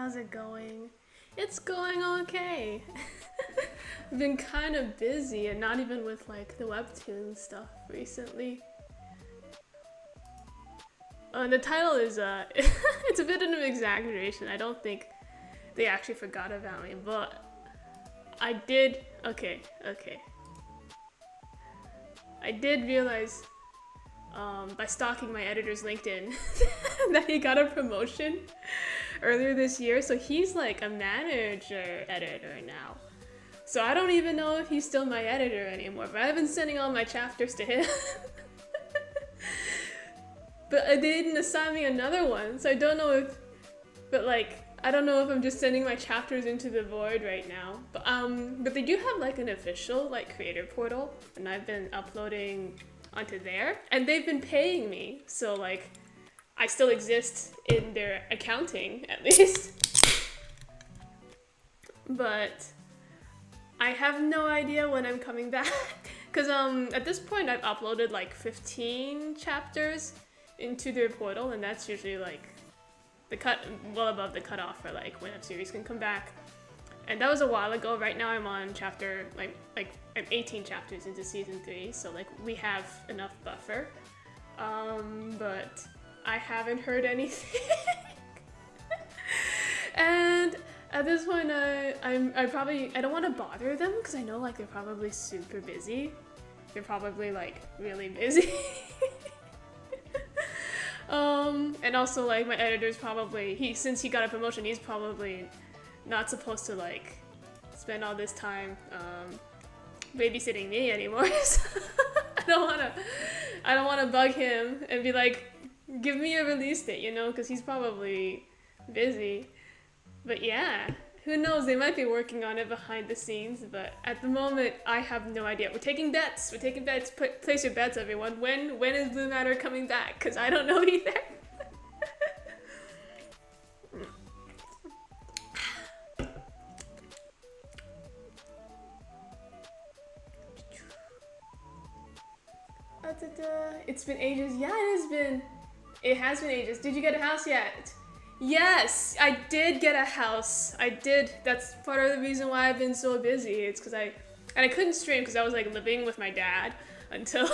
how's it going? It's going okay. I've been kind of busy and not even with like the Webtoon stuff recently. The title is, it's a bit of an exaggeration. I don't think they actually forgot about me, but I did, okay. I did realize by stalking my editor's LinkedIn that he got a promotion earlier this year, so he's like a manager editor now. So I don't even know if he's still my editor anymore, but I've been sending all my chapters to him. But they didn't assign me another one, so I don't know if, I don't know if I'm just sending my chapters into the void right now. But they do have like an official like creator portal, and I've been uploading onto there, and they've been paying me, so like I still exist in their accounting at least. But I have no idea when I'm coming back, because at this point I've uploaded like 15 chapters into their portal, and that's usually like the well above the cutoff for like when a series can come back. And that was a while ago. Right now I'm on chapter I'm 18 chapters into season 3, so like we have enough buffer. But I haven't heard anything. And at this point I don't want to bother them, because I know like they're probably super busy. They're probably like really busy. And also like my editor's probably, since he got a promotion, he's probably not supposed to like spend all this time babysitting me anymore. So I don't wanna bug him and be like, give me a release date, you know, because he's probably busy. But yeah, who knows, they might be working on it behind the scenes, but at the moment I have no idea. We're taking bets. Place your bets, everyone. When is Blue Matter coming back? Because I don't know either. It's been ages. Yeah, it has been ages. Did you get a house yet? Yes, I did get a house. I did. That's part of the reason why I've been so busy. It's because I couldn't stream because I was like living with my dad until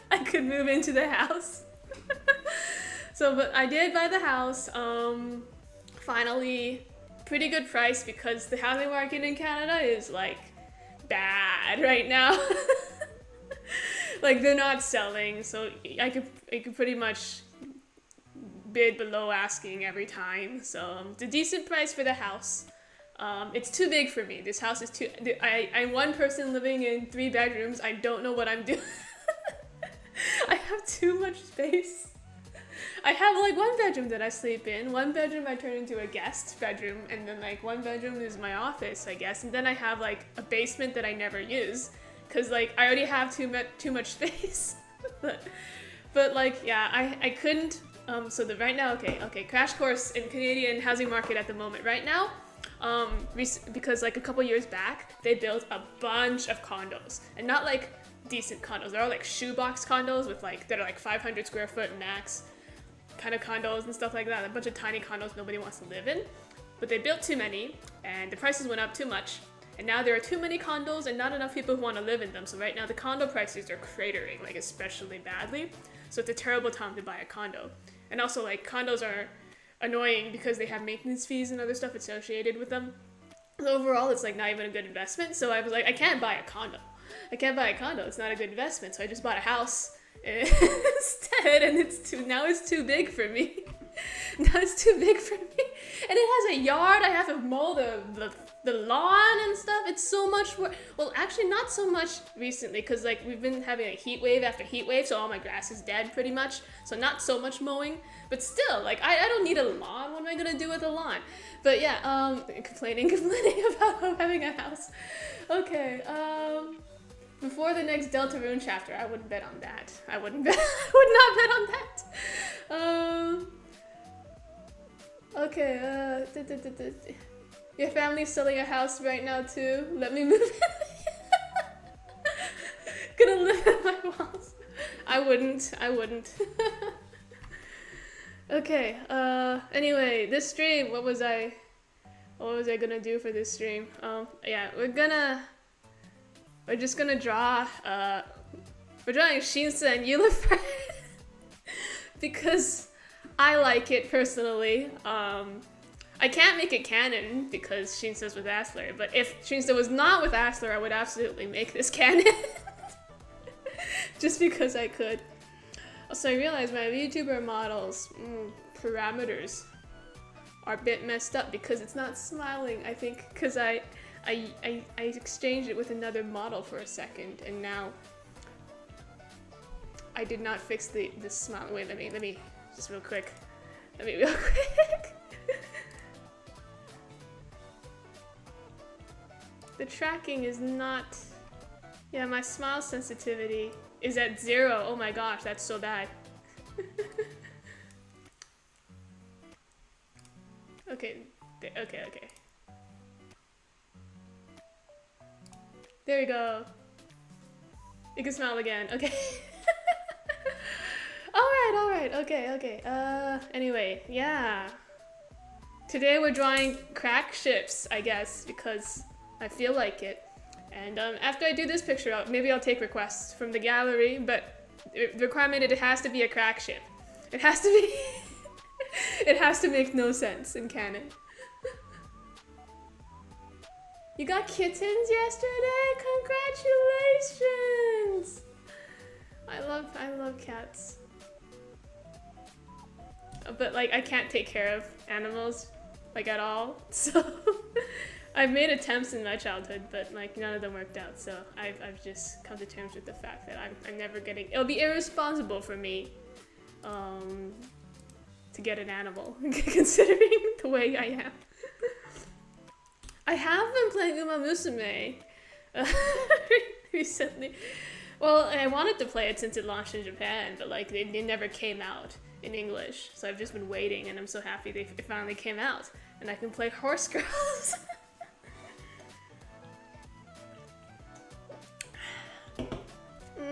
I could move into the house. So, but I did buy the house. Finally, pretty good price, because the housing market in Canada is like bad right now. Like they're not selling, so I could pretty much bid below asking every time. So it's a decent price for the house. It's too big for me. This house is too, I'm one person living in 3 bedrooms. I don't know what I'm doing. I have too much space. I have like 1 bedroom that I sleep in, 1 bedroom I turn into a guest bedroom, and then like 1 bedroom is my office, I guess. And then I have like a basement that I never use, because like I already have too much space. but like, yeah, I couldn't. So right now, okay, crash course in Canadian housing market at the moment. Right now, because like a couple years back, they built a bunch of condos, and not like decent condos. They're all like shoebox condos with like, that are like 500 square foot max kind of condos and stuff like that. A bunch of tiny condos nobody wants to live in, but they built too many, and the prices went up too much. And now there are too many condos and not enough people who want to live in them. So right now the condo prices are cratering, like especially badly. So it's a terrible time to buy a condo. And also like condos are annoying because they have maintenance fees and other stuff associated with them. So overall it's like not even a good investment. So I was like, I can't buy a condo. It's not a good investment. So I just bought a house instead, and now it's too big for me. And it has a yard. I have to mow the lawn and stuff. It's so much work. Well, actually not so much recently, because like we've been having a heat wave after heat wave, so all my grass is dead pretty much. So not so much mowing, but still, like I don't need a lawn. What am I gonna do with a lawn? But yeah, complaining about having a house. Okay, before the next Deltarune chapter, I wouldn't bet on that. I would not bet on that. Okay, your family's selling a house right now too. Let me move in. Gonna live in my walls. I wouldn't. Okay, anyway, this stream, what was I gonna do for this stream? Yeah, we're just gonna draw, we're drawing Shinsa and Eulifred because I like it personally. I can't make it canon because Shinsa's with Asler, but if Shinsa was not with Asler, I would absolutely make this canon. Just because I could. Also, I realized my VTuber models parameters are a bit messed up because it's not smiling. I think because I exchanged it with another model for a second, and now I did not fix the smile. Wait, let me just real quick. The tracking is not. Yeah, my smile sensitivity is at 0. Oh my gosh, that's so bad. Okay. There we go. You can smile again. Okay. Alright. Okay. Anyway, yeah. Today we're drawing crack ships, I guess, because I feel like it. And after I do this picture, maybe I'll take requests from the gallery, but the requirement is it has to be a crack ship. It has to be... It has to make no sense in canon. You got kittens yesterday? Congratulations! I love cats. But like I can't take care of animals like at all. So I've made attempts in my childhood, but like none of them worked out. So I've just come to terms with the fact that I'm never getting. It'll be irresponsible for me to get an animal, considering the way I am. I have been playing Uma Musume recently. Well, I wanted to play it since it launched in Japan, but like they never came out in English. So I've just been waiting, and I'm so happy it finally came out, and I can play Horse Girls.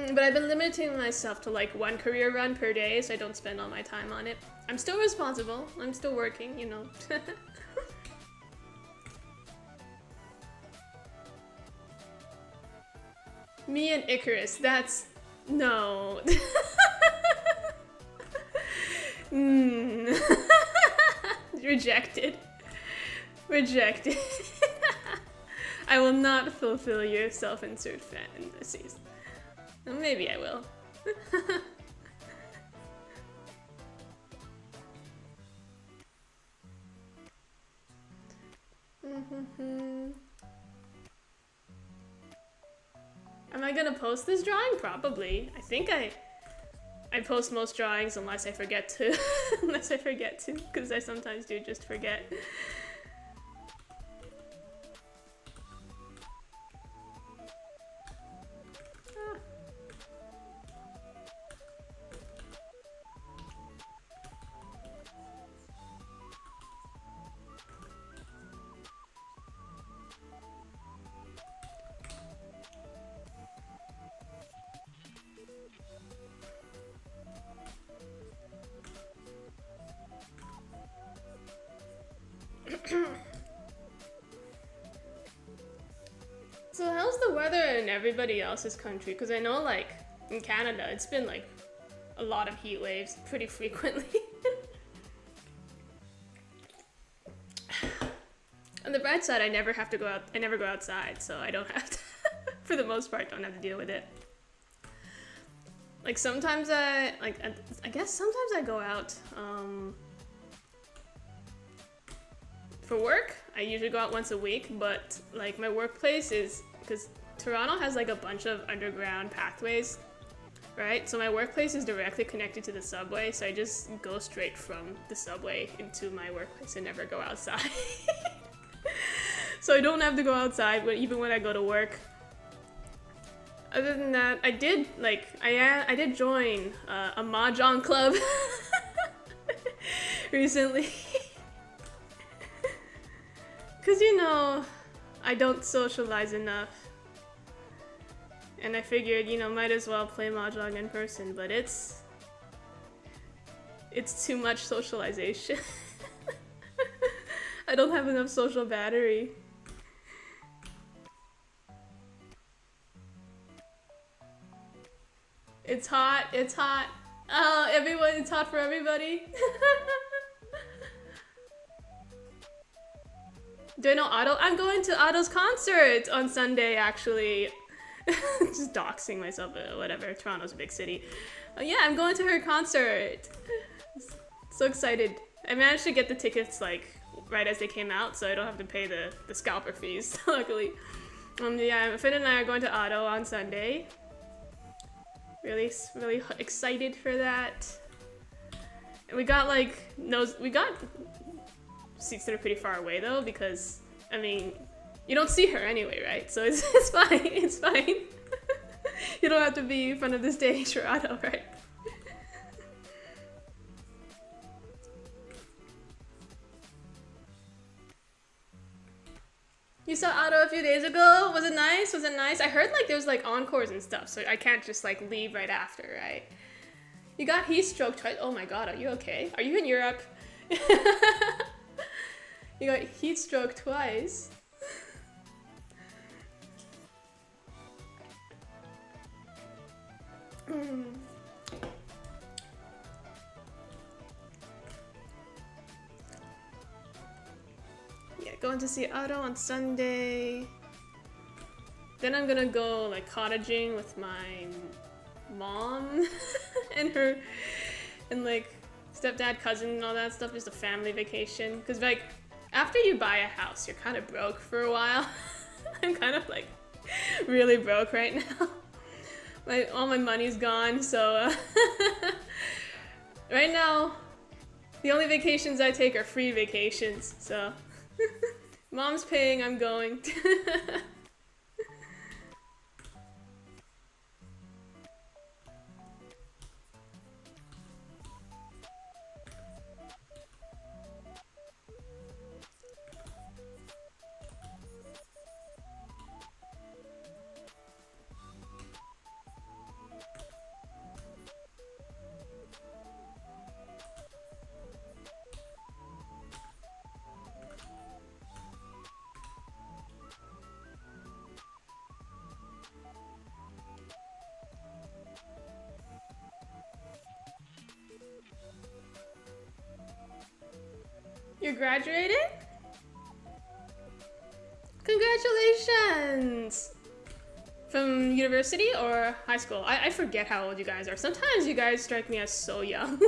But I've been limiting myself to like 1 career run per day, so I don't spend all my time on it. I'm still responsible. I'm still working, you know. Me and Icarus, that's... no. Rejected. I will not fulfill your self-insert fantasies. Well, maybe I will. Am I gonna post this drawing? Probably. I think I post most drawings unless I forget to. Because I sometimes do just forget. So how's the weather in everybody else's country? Because I know like in Canada it's been like a lot of heat waves pretty frequently. On the bright side, I never have to go out. I never go outside, so I don't have to, for the most part, don't have to deal with it. Like sometimes I guess sometimes I go out for work. I usually go out once a week, but like my workplace is, because Toronto has like a bunch of underground pathways, right? So my workplace is directly connected to the subway, so I just go straight from the subway into my workplace and never go outside. So I don't have to go outside even when I go to work. Other than that, I did join a mahjong club recently. Because, you know, I don't socialize enough. And I figured, you know, might as well play mahjong in person, but it's it's too much socialization. I don't have enough social battery. It's hot, it's hot. Oh, everyone, it's hot for everybody. Do I know Otto? I'm going to Otto's concert on Sunday, actually. Just doxing myself, whatever. Toronto's a big city. Yeah, I'm going to her concert. So excited. I managed to get the tickets like right as they came out, so I don't have to pay the scalper fees, luckily. Yeah, Finn and I are going to Otto on Sunday. Really excited for that. And we got seats that are pretty far away though, because I mean, you don't see her anyway, right? So it's fine. It's fine. You don't have to be in front of the stage for Otto, right? You saw Otto a few days ago. Was it nice? Was it nice? I heard like there was like encores and stuff, so I can't just like leave right after, right? You got heat stroke twice. Oh my god, are you okay? Are you in Europe? You got heat stroke twice. Yeah, going to see Otto on Sunday. Then I'm gonna go like cottaging with my mom and her and like stepdad, cousin, and all that stuff. Just a family vacation. Cause like after you buy a house, you're kind of broke for a while. I'm kind of like really broke right now. All my money's gone, so right now the only vacations I take are free vacations. So mom's paying, I'm going. You're graduating? Congratulations! From university or high school? I forget how old you guys are. Sometimes you guys strike me as so young.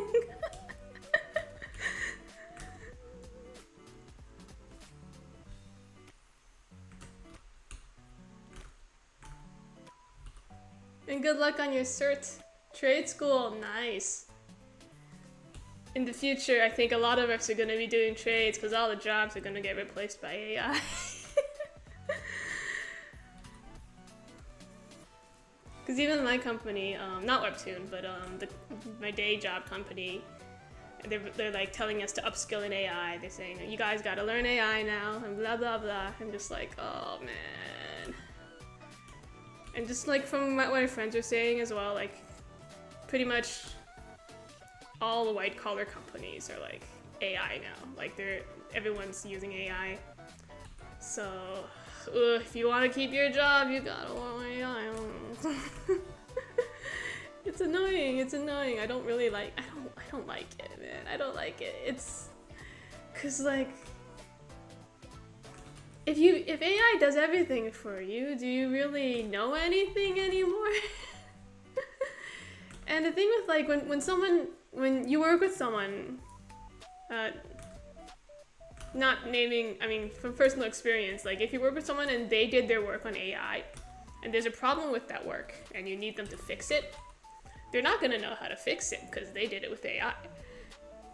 And good luck on your cert. Trade school, nice. In the future, I think a lot of us are going to be doing trades because all the jobs are going to get replaced by AI. Because even my company, not Webtoon, but my day job company, they're like telling us to upskill in AI. They're saying, you guys got to learn AI now, and blah, blah, blah. I'm just like, oh, man. And just like from what my friends are saying as well, like pretty much all the white collar companies are like AI now. Like everyone's using AI. So if you want to keep your job, you gotta want AI. It's annoying. It's annoying. I don't like it, man. I don't like it. It's cause like if AI does everything for you, do you really know anything anymore? And the thing with like when you work with someone, not naming, I mean from personal experience, like if you work with someone and they did their work on AI and there's a problem with that work and you need them to fix it, they're not gonna know how to fix it because they did it with AI.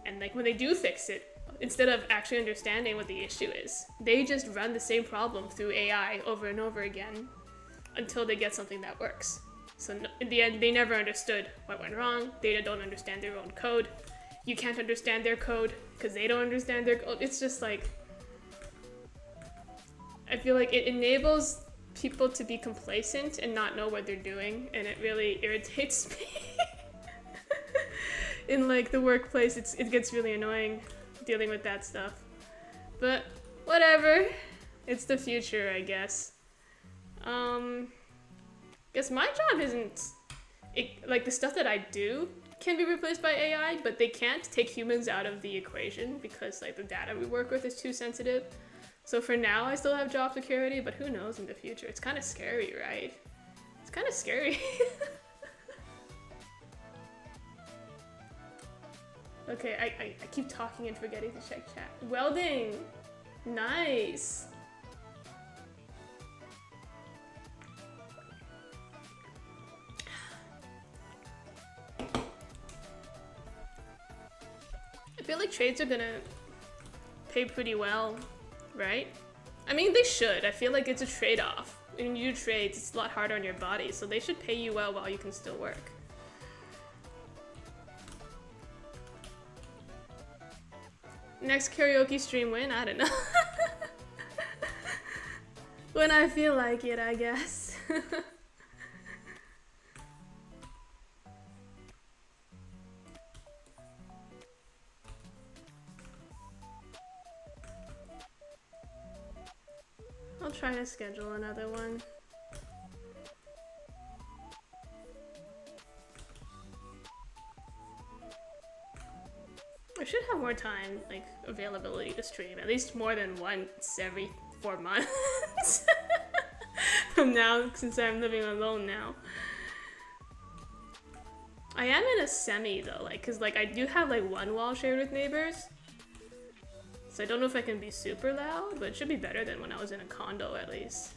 And like when they do fix it, instead of actually understanding what the issue is, they just run the same problem through AI over and over again until they get something that works. So in the end, they never understood what went wrong. They don't understand their own code. You can't understand their code because they don't understand their code. It's just like, I feel like it enables people to be complacent and not know what they're doing, and it really irritates me. in like the workplace, it gets really annoying dealing with that stuff. But whatever, it's the future, I guess. Guess my job isn't like the stuff that I do can be replaced by AI, but they can't take humans out of the equation because like the data we work with is too sensitive. So for now, I still have job security, but who knows in the future? It's kind of scary, right? It's kind of scary. Okay, I keep talking and forgetting to check chat. Welding! Nice! I feel like trades are gonna pay pretty well, right? I mean, they should. I feel like it's a trade-off. When you do trades, it's a lot harder on your body, so they should pay you well while you can still work. Next karaoke stream when? I don't know. When I feel like it, I guess. I'll try to schedule another one. I should have more time, like, availability to stream, at least more than once every 4 months. From now, since I'm living alone now. I am in a semi though, like, cause like I do have like one wall shared with neighbors. So I don't know if I can be super loud, but it should be better than when I was in a condo at least.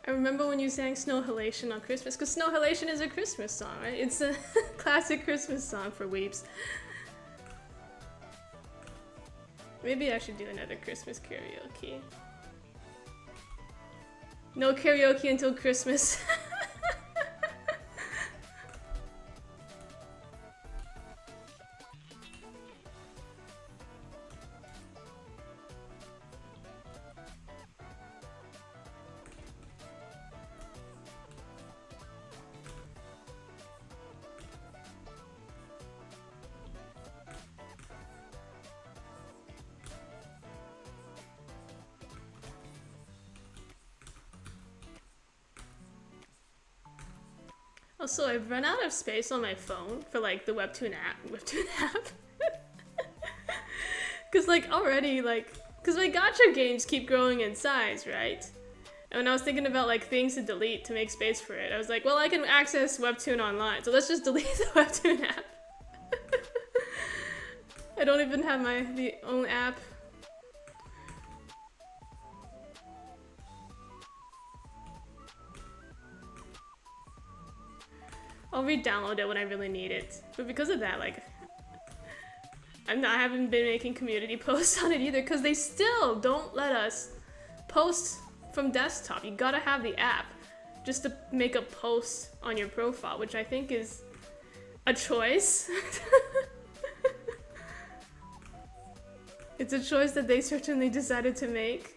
I remember when you sang Snow Halation on Christmas, because Snow Halation is a Christmas song, right? It's a classic Christmas song for weeps. Maybe I should do another Christmas karaoke. No karaoke until Christmas. Also, I've run out of space on my phone for like the Webtoon app. Cause like already like, cause my gacha games keep growing in size, right? And when I was thinking about like things to delete to make space for it, I was like, well, I can access Webtoon online, so let's just delete the Webtoon app. I don't even have the own app. I'll re-download it when I really need it. But because of that, like, I haven't been making community posts on it either, because they still don't let us post from desktop. You gotta have the app just to make a post on your profile, which I think is a choice. It's a choice that they certainly decided to make.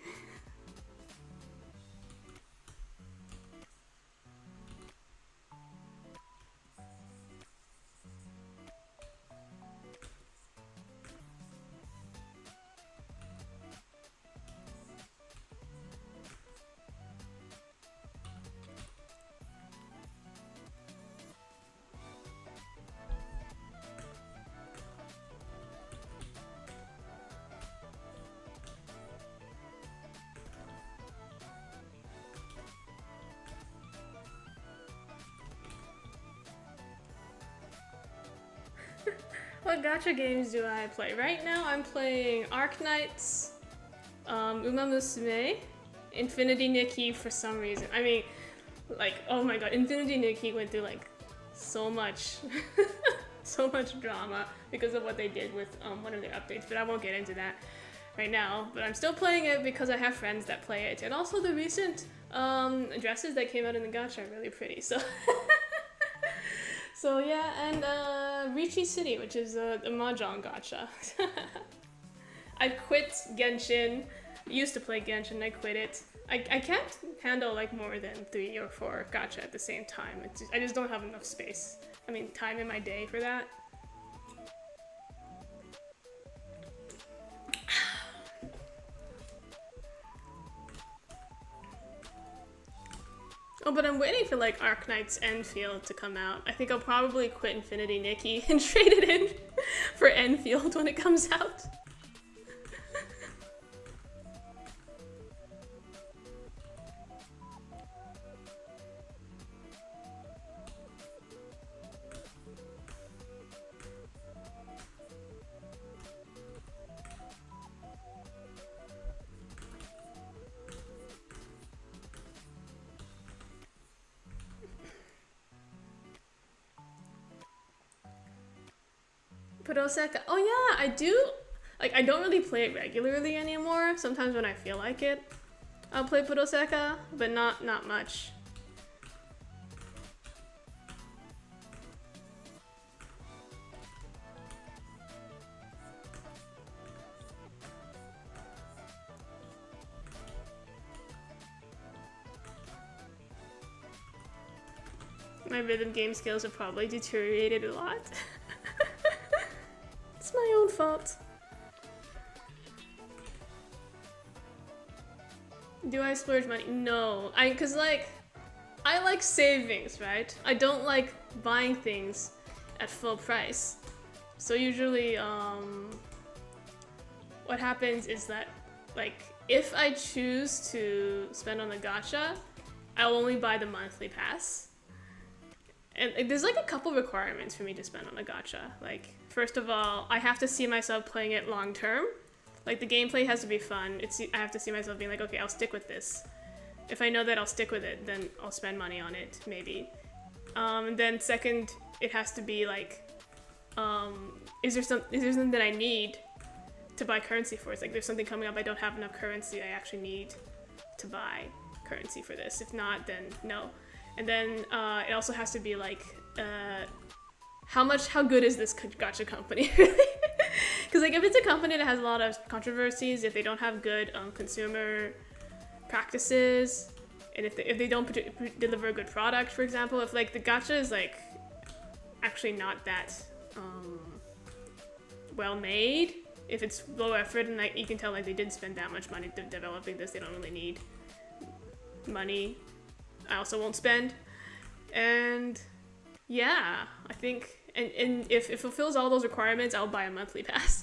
What gacha games do I play? Right now I'm playing Arknights, Uma Musume, Infinity Nikki for some reason. I mean, like, oh my god, Infinity Nikki went through like so much, so much drama because of what they did with one of their updates, but I won't get into that right now. But I'm still playing it because I have friends that play it, and also the recent dresses that came out in the gacha are really pretty. So, so yeah, and Ricci City, which is a mahjong gacha. I quit Genshin. I used to play Genshin. I quit it. I can't handle like more than 3 or 4 gacha at the same time. I just don't have enough space. I mean, time in my day for that. Oh, but I'm waiting for like Arknight's Enfield to come out. I think I'll probably quit Infinity Nikki and trade it in for Enfield when it comes out. Puroseka. Oh yeah, I do. Like, I don't really play it regularly anymore. Sometimes when I feel like it, I'll play Puroseka, but not much. My rhythm game skills have probably deteriorated a lot. It's my own fault. Do I splurge money? No. Cause like, I like savings, right? I don't like buying things at full price. So usually, what happens is that, like, if I choose to spend on the gacha, I'll only buy the monthly pass. And like, there's like a couple requirements for me to spend on a gacha. Like, first of all, I have to see myself playing it long term. Like, the gameplay has to be fun. I have to see myself being like, okay, I'll stick with this. If I know that I'll stick with it, then I'll spend money on it, maybe. Then second, it has to be like, is there something that I need to buy currency for? It's like, there's something coming up, I don't have enough currency, I actually need to buy currency for this. If not, then no. And then it also has to be like, how good is this gacha company? Because like, if it's a company that has a lot of controversies, if they don't have good consumer practices, and if they don't deliver a good product, for example, if like the gacha is like actually not that well made, if it's low effort and like you can tell like they didn't spend that much money developing this, they don't really need money, I also won't spend. And yeah, I think, and if it fulfills all those requirements, I'll buy a monthly pass.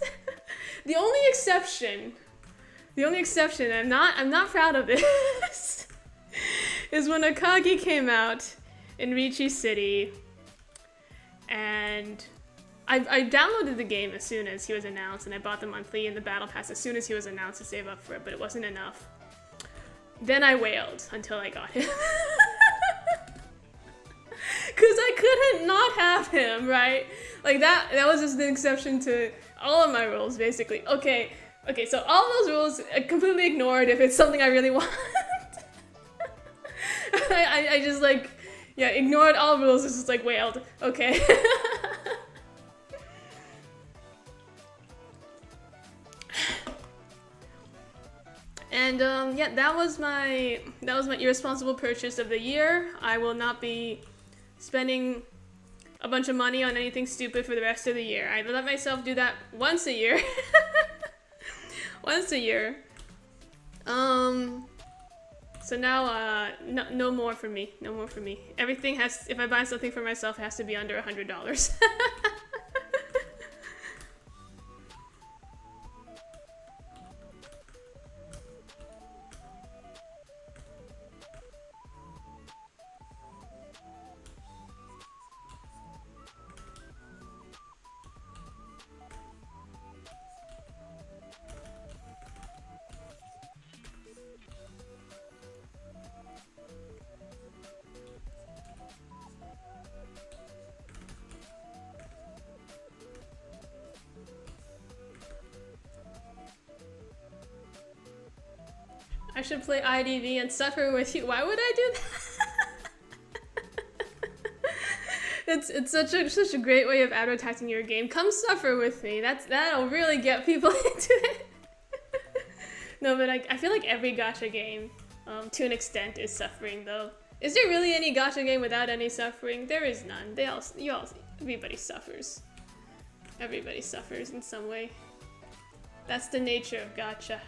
The only exception, I'm not proud of this, is when Akagi came out in Ricci City, and I downloaded the game as soon as he was announced, and I bought the monthly and the battle pass as soon as he was announced to save up for it, but it wasn't enough. Then I wailed until I got him. Because I couldn't not have him, right? Like, that was just an exception to all of my rules, basically. Okay, so all those rules I completely ignored if it's something I really want. I just, like, yeah, ignored all rules, just, like, wailed. Okay. And, yeah, that was my irresponsible purchase of the year. I will not be spending a bunch of money on anything stupid for the rest of the year. I let myself do that once a year. Once a year. So now, no more for me. No more for me. Everything has, if I buy something for myself, it has to be under $100. should play IDV and suffer with you. Why would I do that? It's such a great way of advertising your game. Come suffer with me. That'll really get people into it. No, but I feel like every gacha game, to an extent, is suffering though. Is there really any gacha game without any suffering? There is none. Everybody suffers. Everybody suffers in some way. That's the nature of gacha.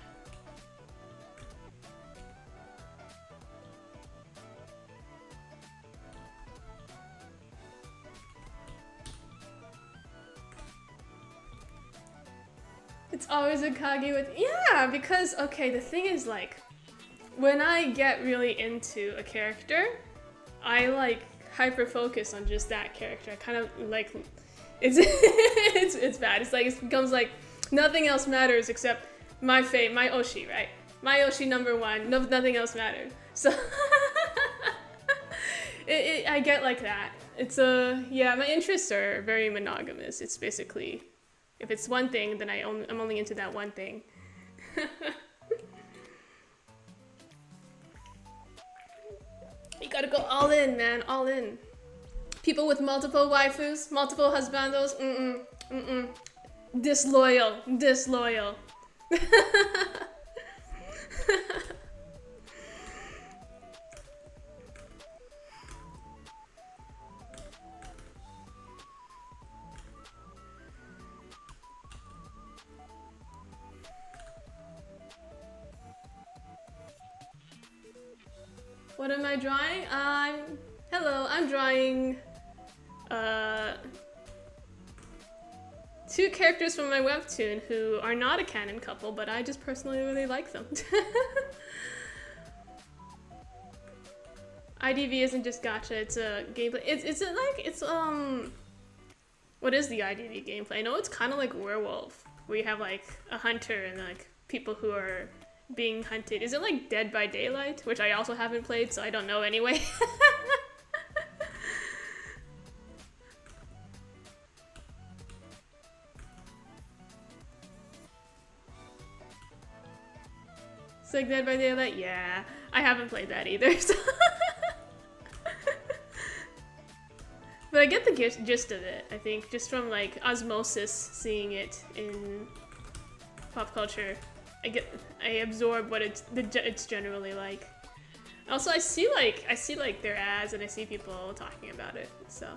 It's always a Kage with... Yeah, because, okay, the thing is, like, when I get really into a character, I, like, hyper-focus on just that character. I kind of, like... It's it's bad. It's like, it becomes, like, nothing else matters except my Oshi, right? My Oshi #1, nothing else matters. So... I get like that. It's yeah, my interests are very monogamous. It's basically... If it's one thing, then I'm only into that one thing. You gotta go all in, man, all in. People with multiple waifus, multiple husbandos, disloyal. What am I drawing? I'm drawing two characters from my webtoon who are not a canon couple, but I just personally really like them. IDV isn't just gacha, it's a gameplay. It's what is the IDV gameplay? I know it's kind of like Werewolf, where you have like a hunter and like people who are being hunted. Is it like Dead by Daylight? Which I also haven't played, so I don't know anyway. It's like Dead by Daylight? Yeah. I haven't played that either, so... But I get the gist of it, I think, just from like osmosis, seeing it in pop culture. I absorb what it's generally like. Also, I see like their ads and I see people talking about it, so.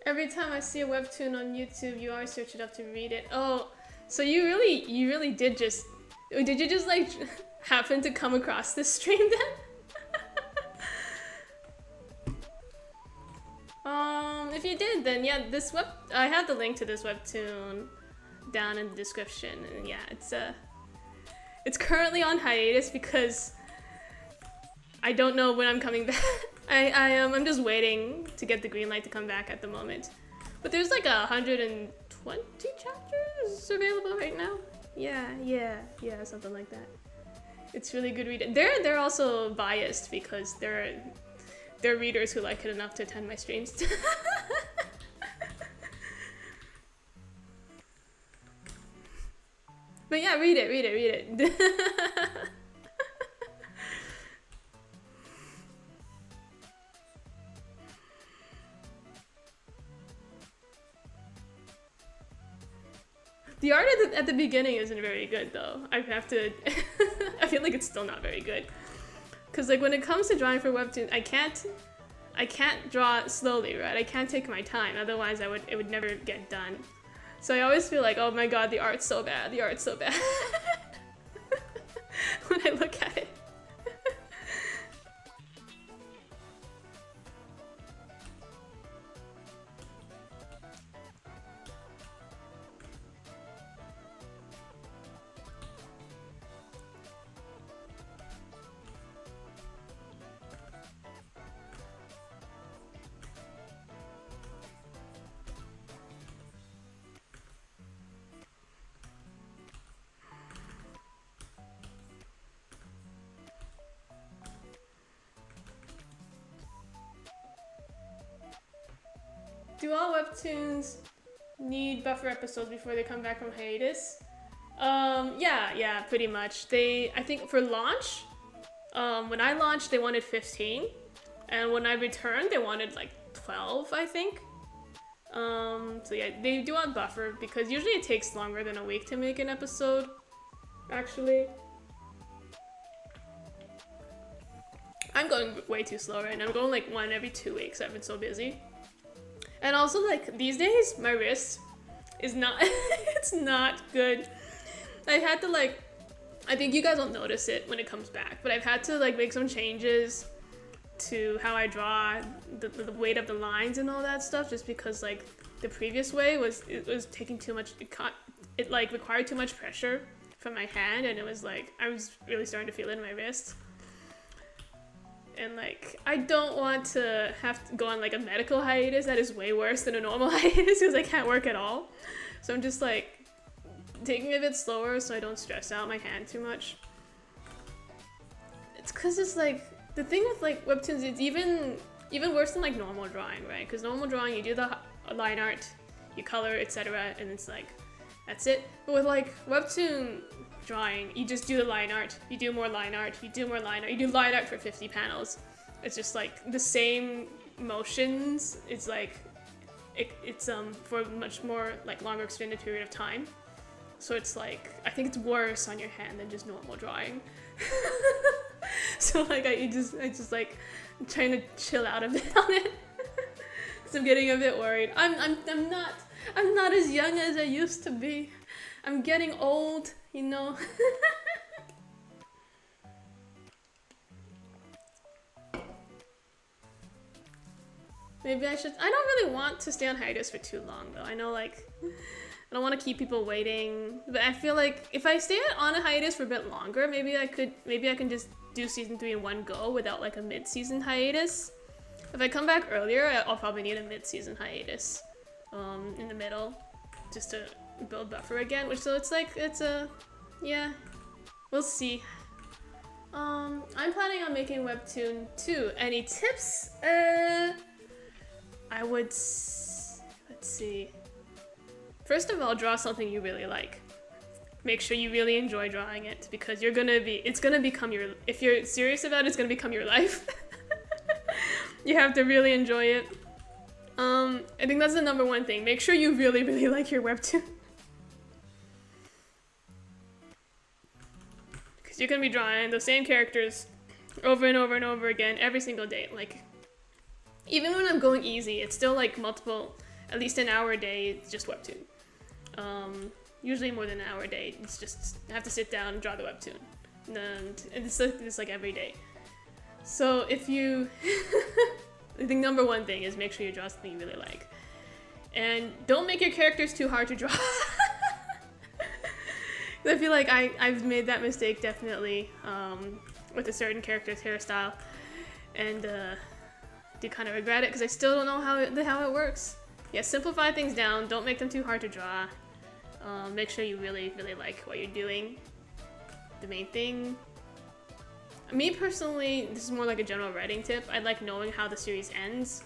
Every time I see a webtoon on YouTube, you always search it up to read it. Oh, so you really did just... Did you just like happen to come across this stream then? If you did, then yeah, I have the link to this webtoon down in the description, and yeah, it's currently on hiatus because I don't know when I'm coming back. I'm just waiting to get the green light to come back at the moment. But there's like 120 chapters available right now. Yeah, something like that. It's really good reading. They're also biased because they're readers who like it enough to attend my streams. But yeah, read it. The art at the beginning isn't very good though. I have to... I feel like it's still not very good. Cause like when it comes to drawing for webtoon, I can't draw slowly, right? I can't take my time, otherwise it would never get done. So I always feel like, oh my god, the art's so bad, when I look at it. do all webtoons need buffer episodes before they come back from hiatus? Yeah, pretty much. I think for launch, when I launched, they wanted 15, and when I returned, they wanted like 12, I think. So yeah, they do want buffer because usually it takes longer than a week to make an episode, actually. I'm going way too slow right now. I'm going like one every 2 weeks. I've been so busy. And also like these days, my wrist is not, it's not good. I've had to like, I think you guys will notice it when it comes back, but I've had to like make some changes to how I draw the weight of the lines and all that stuff, just because like the previous way was taking too much, it like required too much pressure from my hand, and it was like, I was really starting to feel it in my wrist. And like, I don't want to have to go on like a medical hiatus. That is way worse than a normal hiatus because I can't work at all. So I'm just like taking it a bit slower so I don't stress out my hand too much. It's because it's like, the thing with like webtoons, it's even worse than like normal drawing, right? Because normal drawing, you do the line art, you color, etc., and it's like, that's it. But with like webtoon drawing, you just do the line art, you do more line art, you do more line art, you do line art for 50 panels. It's just like the same motions. It's like it's for a much more like longer extended period of time. So it's like, I think it's worse on your hand than just normal drawing. So like I just like, I'm trying to chill out a bit on it. So I'm getting a bit worried. I'm not as young as I used to be. I'm getting old, you know. Maybe I don't really want to stay on hiatus for too long though. I know like, I don't want to keep people waiting, but I feel like if I stay on a hiatus for a bit longer, maybe I can just do season 3 in one go without like a mid-season hiatus. If I come back earlier, I'll probably need a mid-season hiatus in the middle just to build buffer again, which so it's like, yeah, we'll see. I'm planning on making Webtoon 2. Any tips? I would, let's see. First of all, draw something you really like. Make sure you really enjoy drawing it, because it's gonna become if you're serious about it, it's gonna become your life. You have to really enjoy it. I think that's the number one thing. Make sure you really, really like your webtoon. Because you're gonna be drawing the same characters over and over and over again every single day. Like, even when I'm going easy, it's still like multiple, at least an hour a day, it's just webtoon. Usually more than an hour a day. It's just, I have to sit down and draw the webtoon. And it's like every day. So if you, I think number one thing is make sure you draw something you really like. And don't make your characters too hard to draw. I feel like I've made that mistake definitely with a certain character's hairstyle. And do kind of regret it because I still don't know how it works. Yeah, simplify things down. Don't make them too hard to draw. Make sure you really, really like what you're doing. The main thing. Me personally, this is more like a general writing tip. I like knowing how the series ends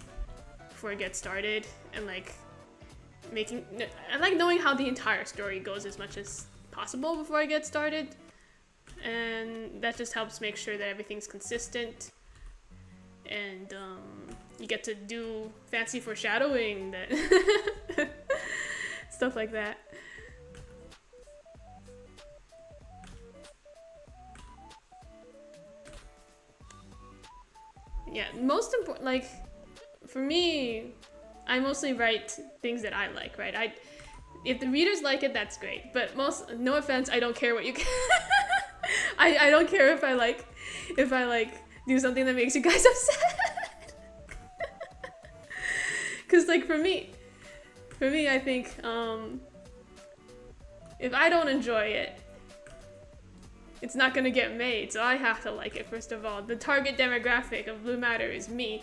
before it gets started, and like I like knowing how the entire story goes as much as possible before I get started, and that just helps make sure that everything's consistent, and you get to do fancy foreshadowing, that stuff like that. Yeah, most important, like, for me, I mostly write things that I like, right? If the readers like it, that's great. But no offense, I don't care what you I don't care if I do something that makes you guys upset. Cause like for me, I think, if I don't enjoy it, it's not gonna get made, so I have to like it first of all. The target demographic of Blue Matter is me.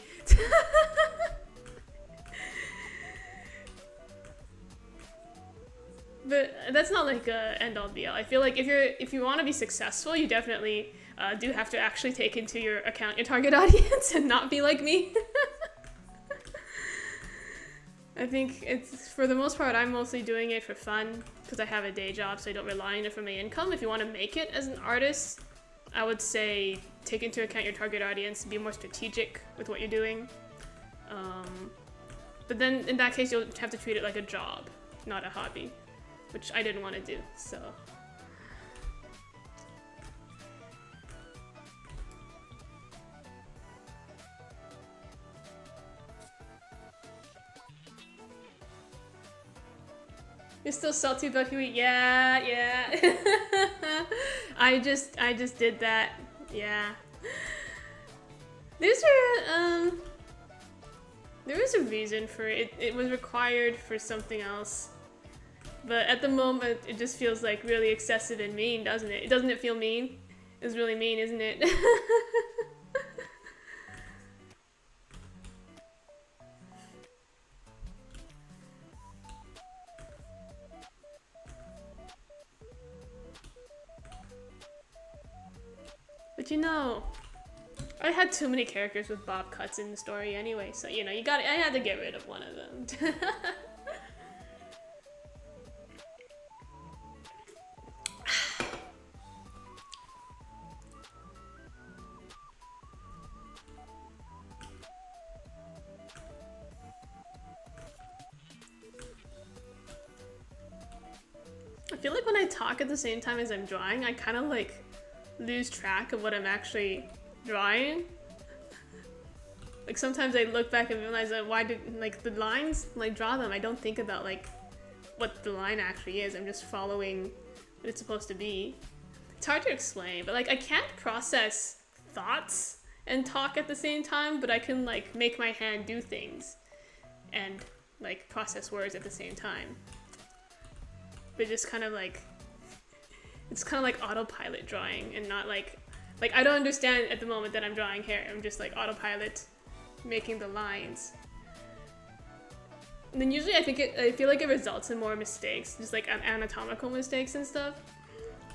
But that's not like a end-all be-all. I feel like if you want to be successful, you definitely do have to actually take into your account your target audience and not be like me. I think it's, for the most part, I'm mostly doing it for fun because I have a day job, so I don't rely on it for my income. If you want to make it as an artist, I would say take into account your target audience, be more strategic with what you're doing. But then in that case, you'll have to treat it like a job, not a hobby, which I didn't want to do, so. You're still salty about Huey? Yeah, yeah. I just did that. Yeah. These are, there is a reason for it. It was required for something else. But at the moment, it just feels like really excessive and mean, doesn't it? Doesn't it feel mean? It's really mean, isn't it? But you know, I had too many characters with bob cuts in the story anyway, so you know, I had to get rid of one of them. I feel like when I talk at the same time as I'm drawing, I kind of like lose track of what I'm actually drawing. Like sometimes I look back and realize that why did, like, the lines, like, draw them, I don't think about like what the line actually is. I'm just following what it's supposed to be. It's hard to explain, but like I can't process thoughts and talk at the same time, but I can like make my hand do things and like process words at the same time. But just kind of like, it's kind of like autopilot drawing and not like I don't understand at the moment that I'm drawing hair. I'm just like autopilot making the lines. And then usually I feel like it results in more mistakes, just like anatomical mistakes and stuff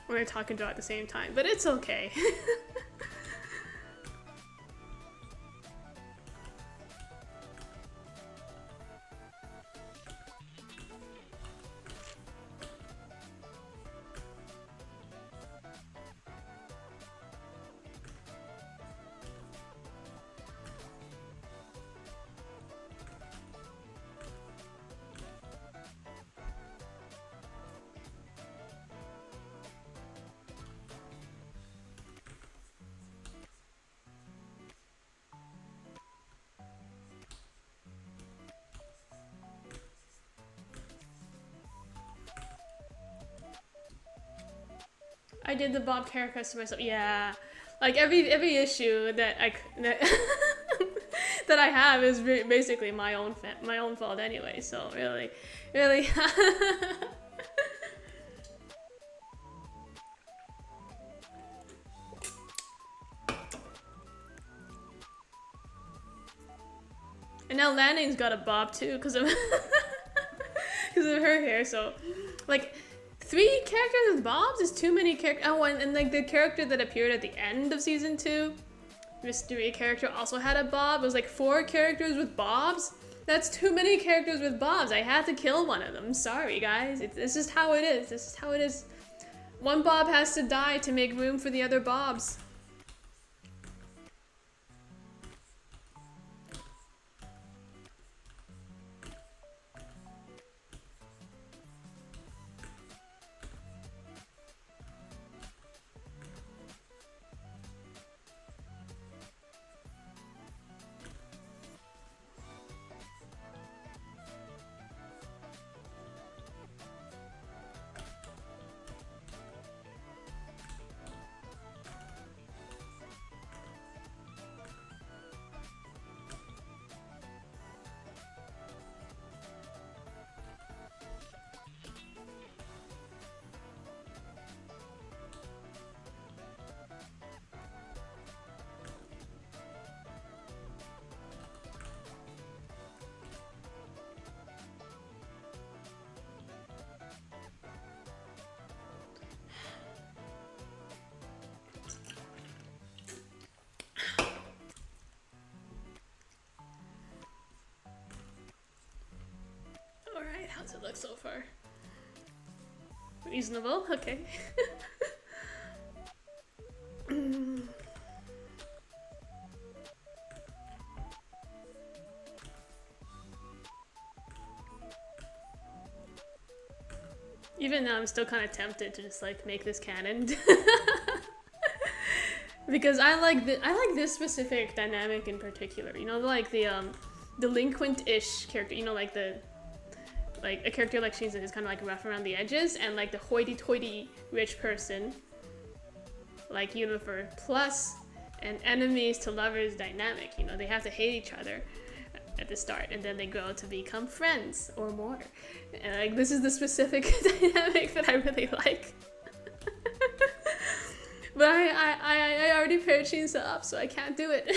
when I talk and draw at the same time, but it's okay. I did the bob haircuts to myself. Yeah, like every issue that that I have is basically my own fault anyway. So really. And now Lanning's got a bob too because of because of her hair. So like 3 characters with bobs is too many characters. Oh, and like the character that appeared at the end of season 2, mystery character, also had a bob. It was like 4 characters with bobs. That's too many characters with bobs. I had to kill one of them. Sorry, guys. It's just how it is. This is how it is. One bob has to die to make room for the other bobs. it look so far? Reasonable, okay. Even now I'm still kind of tempted to just like make this canon. Because I like this specific dynamic in particular. You know, like the delinquent-ish character, you know, like a character like Shinza is kind of like rough around the edges, and like the hoity-toity rich person like Unifer plus an enemies to lovers dynamic. You know, they have to hate each other at the start, and then they grow to become friends or more. And like this is the specific dynamic that I really like. But I already paired Shinza up, so I can't do it.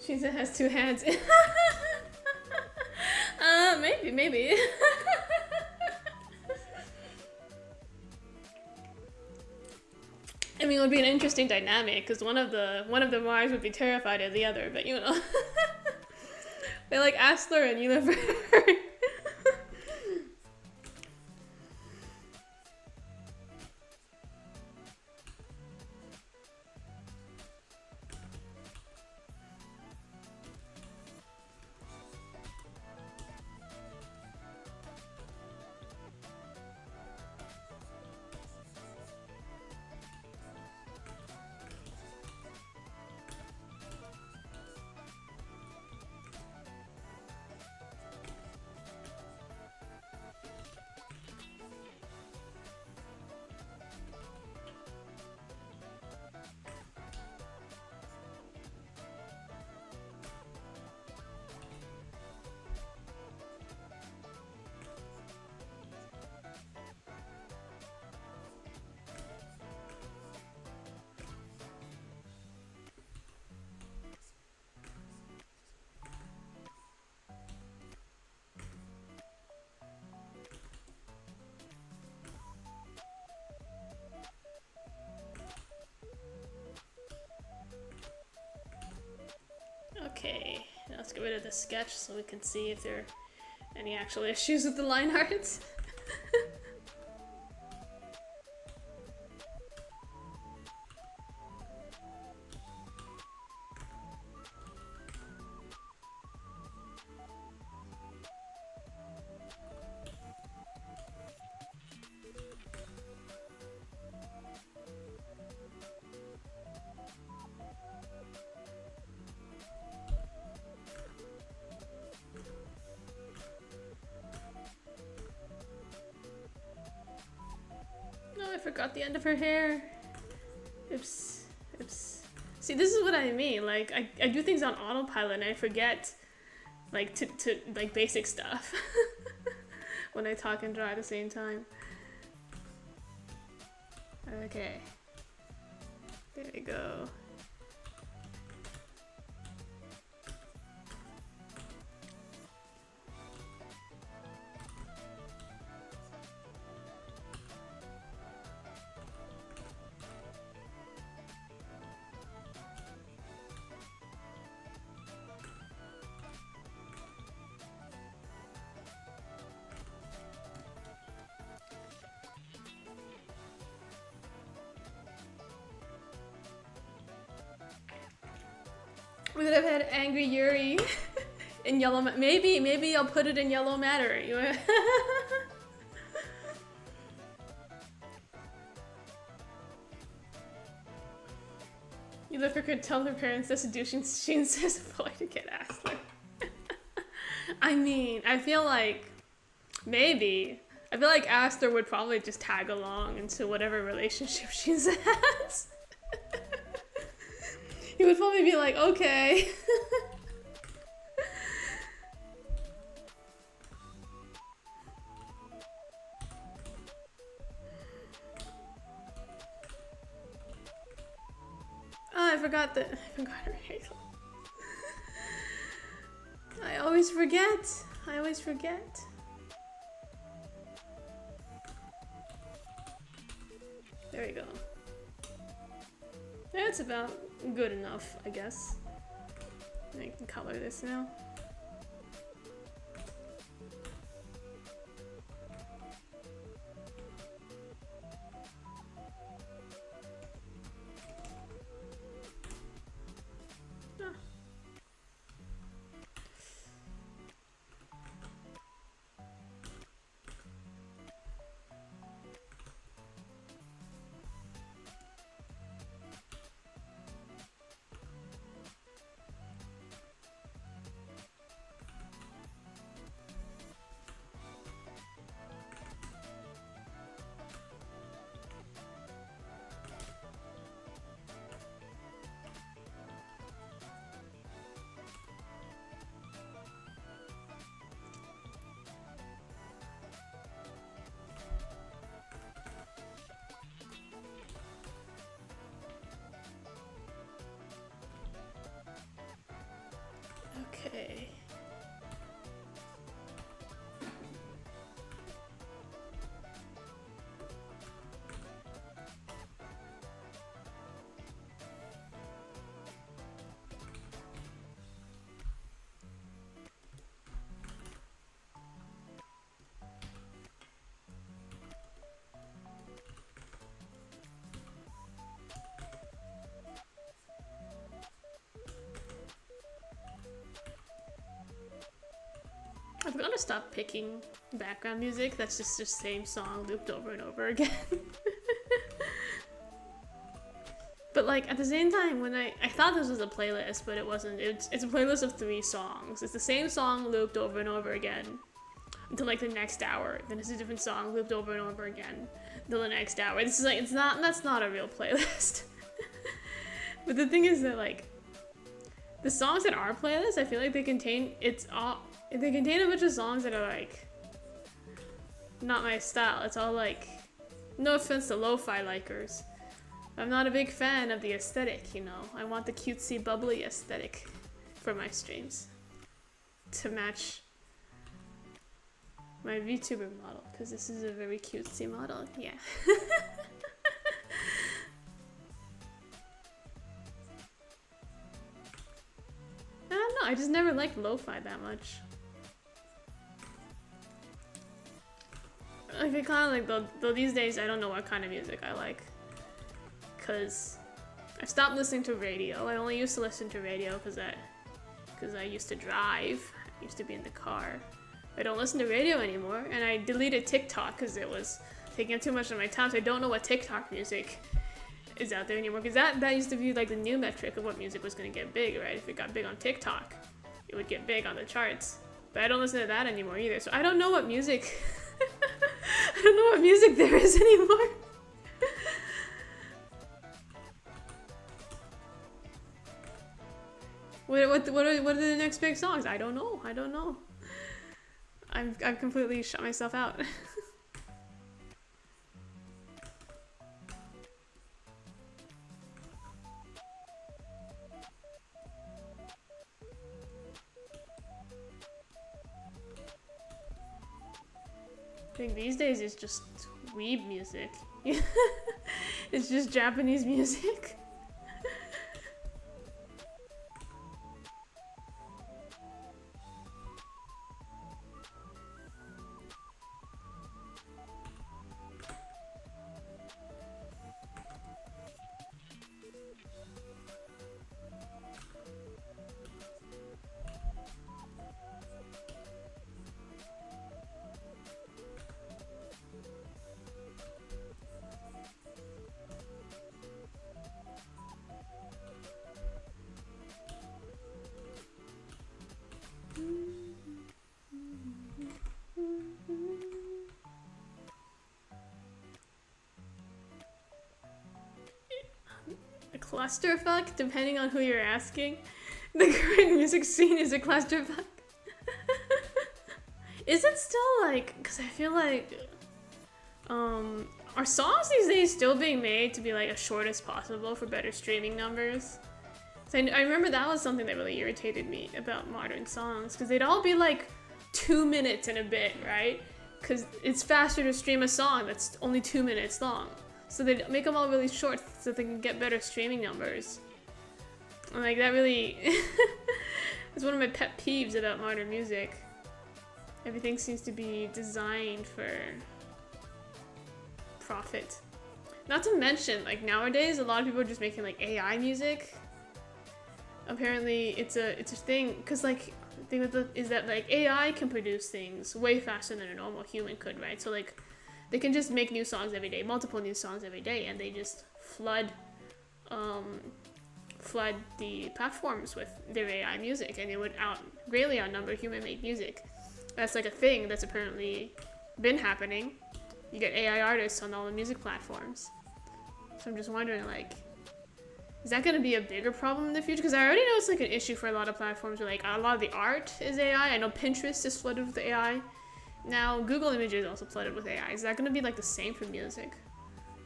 Shinza has two hands. Maybe. I mean, it would be an interesting dynamic because one of the Mars would be terrified of the other, but you know, they're like Asler and Univer. Okay, now let's get rid of the sketch so we can see if there are any actual issues with the line art. I forgot the end of her hair. Oops. See, this is what I mean. Like, I do things on autopilot and I forget like to like basic stuff when I talk and draw at the same time. Okay, there we go. We could have had Angry Yuri in Yellow maybe I'll put it in Yellow Matter. Yuliffer could tell her parents that seducing Sheen says a boy to get Aster. I mean, I feel like Aster would probably just tag along into whatever relationship Sheen has. He would probably be like, okay. Oh, I forgot her hazel. I always forget. There we go. That's about good enough, I guess. I can color this now. Okay. I'm gonna stop picking background music that's just the same song looped over and over again. But like at the same time, when I thought this was a playlist, but it wasn't. It's a playlist of 3 songs. It's the same song looped over and over again until like the next hour. Then it's a different song looped over and over again until the next hour. This is like that's not a real playlist. But the thing is that like the songs that are playlists, I feel like they contain a bunch of songs that are like not my style. It's all like, no offense to lo-fi likers, I'm not a big fan of the aesthetic, you know. I want the cutesy bubbly aesthetic for my streams to match my VTuber model, because this is a very cutesy model. Yeah. I don't know, I just never liked lo-fi that much. Like, I kind of like, though these days I don't know what kind of music I like. Because I stopped listening to radio. I only used to listen to radio because I used to drive. I used to be in the car. I don't listen to radio anymore, and I deleted TikTok because it was taking up too much of my time, so I don't know what TikTok music is out there anymore, because that used to be like the new metric of what music was going to get big, right? If it got big on TikTok, it would get big on the charts. But I don't listen to that anymore either, so I don't know what music I don't know what music there is anymore. What are the next big songs? I don't know. I've completely shut myself out. I think these days it's just weeb music. It's just Japanese music. Clusterfuck, depending on who you're asking. The current music scene is a clusterfuck. Is it still like, because I feel like, are songs these days still being made to be like as short as possible for better streaming numbers? So I remember that was something that really irritated me about modern songs, because they'd all be like 2 minutes and a bit, right? Because it's faster to stream a song that's only 2 minutes long. So they make them all really short so they can get better streaming numbers. And like that really is one of my pet peeves about modern music. Everything seems to be designed for profit. Not to mention, like nowadays, a lot of people are just making like AI music. Apparently, it's a thing because like the thing with is that like AI can produce things way faster than a normal human could, right? So like. They can just make new songs every day, multiple new songs every day, and they just flood the platforms with their AI music, and it would greatly outnumber human-made music. That's like a thing that's apparently been happening. You get AI artists on all the music platforms. So I'm just wondering, like, is that going to be a bigger problem in the future? Because I already know it's like an issue for a lot of platforms where like a lot of the art is AI. I know Pinterest is flooded with AI. Now, Google Images also flooded with AI. Is that going to be like the same for music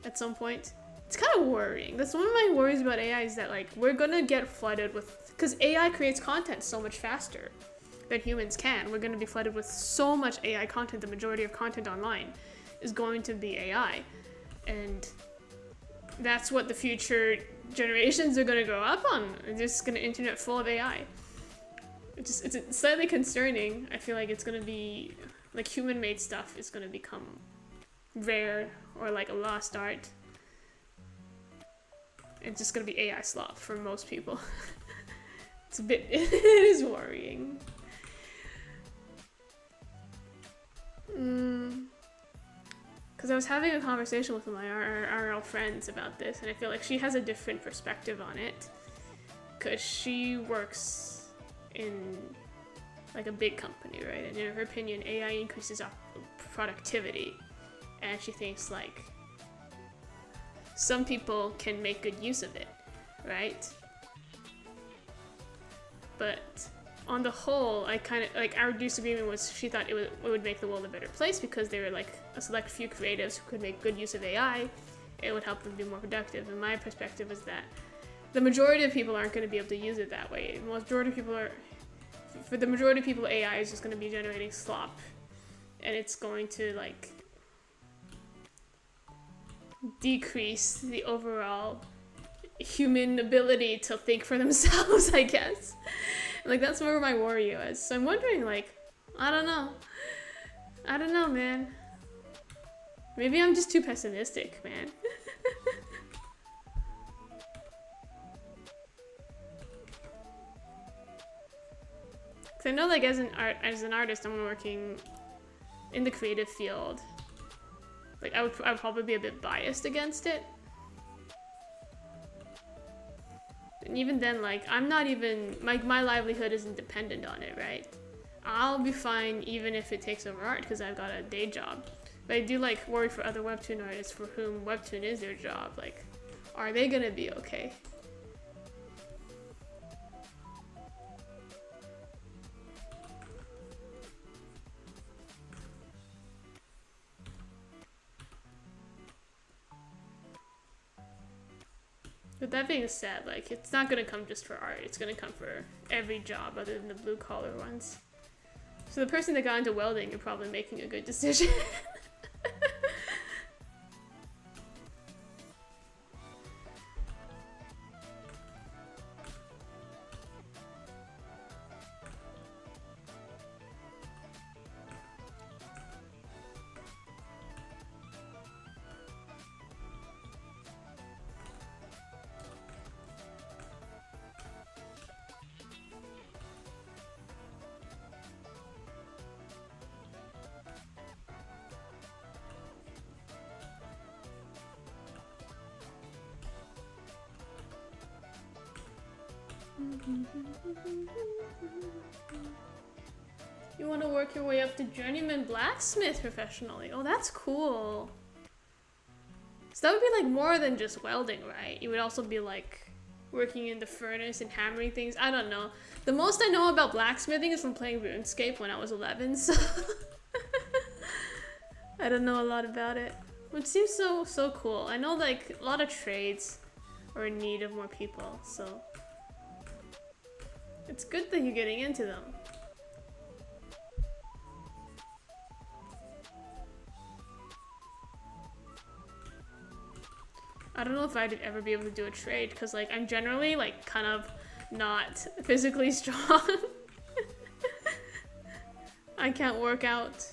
at some point? It's kind of worrying. That's one of my worries about AI is that like we're going to get flooded with, because AI creates content so much faster than humans can. We're going to be flooded with so much AI content. The majority of content online is going to be AI. And that's what the future generations are going to grow up on. They're just going to internet full of AI. It's slightly concerning. I feel like it's going to be like human-made stuff is going to become rare or like a lost art. It's just going to be AI slop for most people. It is worrying. Because I was having a conversation with my RL friends about this, and I feel like she has a different perspective on it. Because she works in like a big company, right? And in her opinion, AI increases our productivity. And she thinks like some people can make good use of it, right? But on the whole, I kind of like our disagreement was she thought it would make the world a better place because there were like a select few creatives who could make good use of AI. It would help them be more productive. And my perspective was that the majority of people aren't going to be able to use it that way. For the majority of people, AI is just going to be generating slop, and it's going to like decrease the overall human ability to think for themselves, I guess. Like that's where my worry is. So I'm wondering, like, I don't know, man. Maybe I'm just too pessimistic, man. I know, like, as an artist, I'm working in the creative field. Like, I would probably be a bit biased against it. And even then, like, I'm not even, my livelihood isn't dependent on it, right? I'll be fine even if it takes over art because I've got a day job. But I do, like, worry for other Webtoon artists for whom Webtoon is their job. Like, are they gonna be okay? But that being said, like, it's not gonna come just for art. It's gonna come for every job other than the blue collar ones. So the person that got into welding, you're probably making a good decision. You want to work your way up to journeyman blacksmith professionally. Oh, that's cool. So that would be like more than just welding, right? You would also be like working in the furnace and hammering things. I don't know. The most I know about blacksmithing is from playing RuneScape when I was 11, so I don't know a lot about it. It seems so cool. I know like a lot of trades are in need of more people, so it's good that you're getting into them. I don't know if I'd ever be able to do a trade because like I'm generally like kind of not physically strong. I can't work out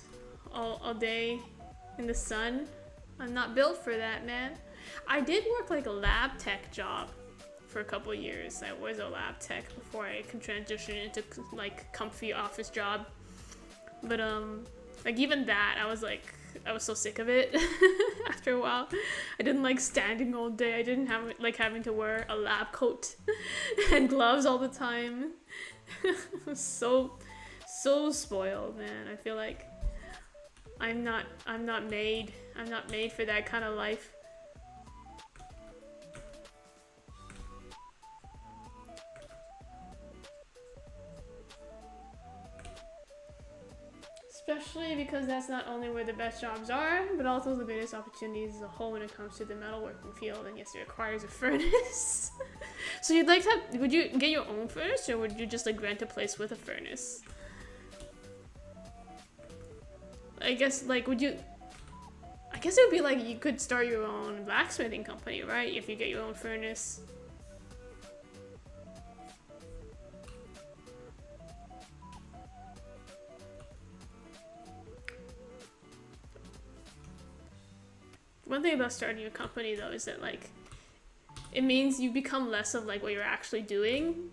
all day in the sun. I'm not built for that, man. I did work like a lab tech job for a couple years. I was a lab tech before I could transition into like comfy office job. But like even that, I was so sick of it after a while. I didn't like standing all day. I didn't have like having to wear a lab coat and gloves all the time. I was so spoiled, man. I feel like I'm not made for that kind of life. Especially because that's not only where the best jobs are, but also the greatest opportunities as a whole when it comes to the metalworking field. And yes, it requires a furnace. So you'd like to have, would you get your own furnace or would you just like rent a place with a furnace? I guess like I guess it would be like you could start your own blacksmithing company, right? If you get your own furnace. One thing about starting a company though is that like it means you become less of like what you're actually doing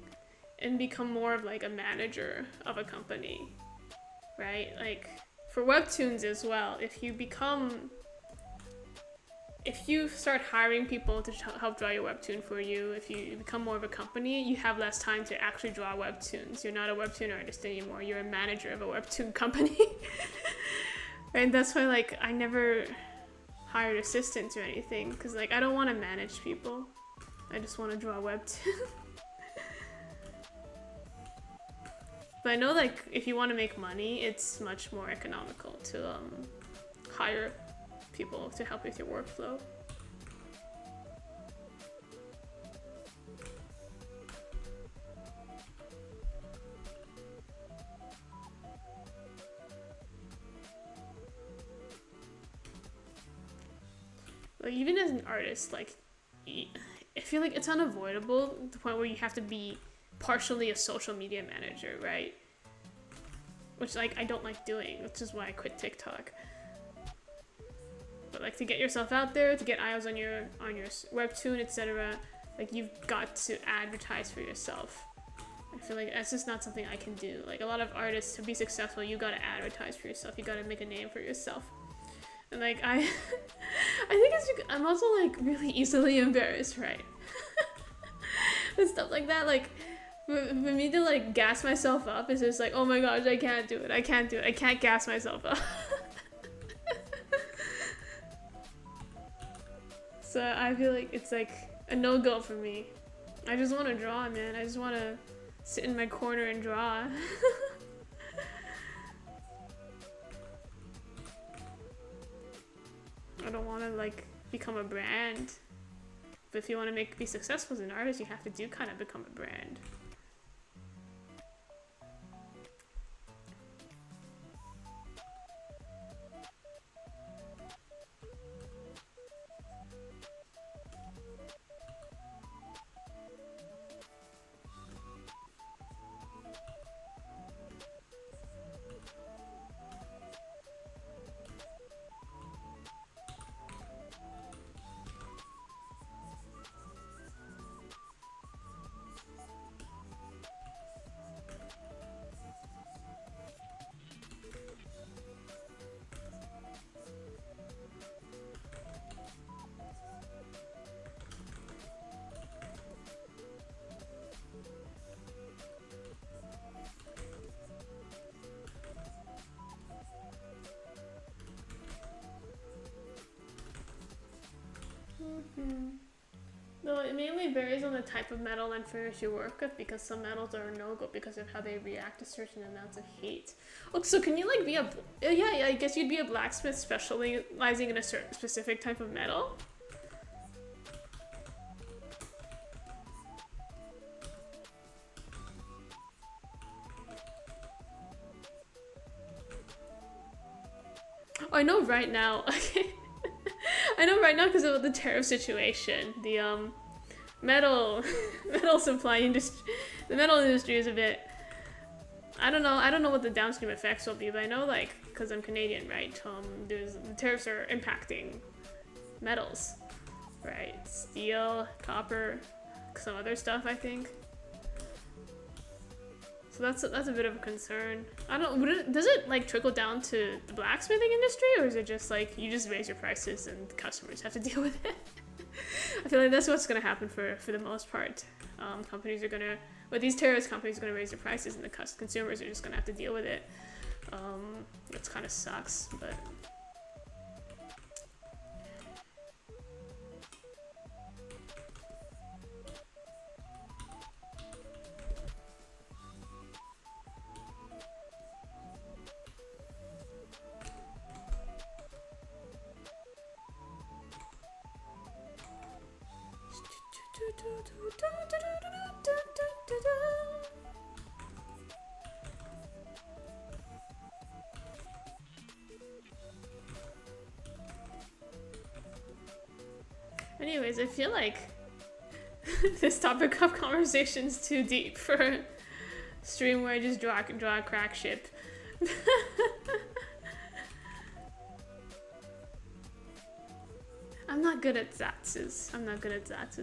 and become more of like a manager of a company, right? Like for Webtoons as well, if you start hiring people to help draw your Webtoon for you, if you become more of a company, you have less time to actually draw Webtoons. You're not a Webtoon artist anymore, you're a manager of a Webtoon company. And that's why like I never hired assistants or anything because like I don't want to manage people. I just want to draw Webtoon. But I know like if you want to make money, it's much more economical to hire people to help with your workflow. Like even as an artist, like I feel like it's unavoidable to the point where you have to be partially a social media manager, right? Which like I don't like doing, which is why I quit TikTok. But like to get yourself out there, to get eyes on your Webtoon, etc., like you've got to advertise for yourself. I feel like that's just not something I can do. Like a lot of artists, to be successful, you gotta advertise for yourself. You gotta make a name for yourself. And like I think I'm also like really easily embarrassed, right? And stuff like that. Like for me to like gas myself up is just like, oh my gosh, I can't do it. I can't gas myself up. So I feel like it's like a no-go for me. I just want to draw, man. I just want to sit in my corner and draw. I don't want to like become a brand. But if you want to be successful as an artist, you have to kind of become a brand. Though it mainly varies on the type of metal and finish you work with, because some metals are a no-go because of how they react to certain amounts of heat. Oh, so can you like be a... Yeah, I guess you'd be a blacksmith specializing in a certain specific type of metal? Oh, I know right now... I know right now because of the tariff situation, the metal supply industry, the metal industry is a bit, I don't know what the downstream effects will be, but I know, like, because I'm Canadian, right, the tariffs are impacting metals, right, steel, copper, some other stuff, I think. So that's a bit of a concern. I don't. Does it like trickle down to the blacksmithing industry, or is it just like you just raise your prices and customers have to deal with it? I feel like that's what's gonna happen for the most part. Companies are gonna, with these terrorist companies, are gonna raise their prices, and the consumers are just gonna have to deal with it. That's kind of sucks, but. Anyways, I feel like this topic of conversation is too deep for a stream where I just draw a crack ship. I'm not good at Zatsus.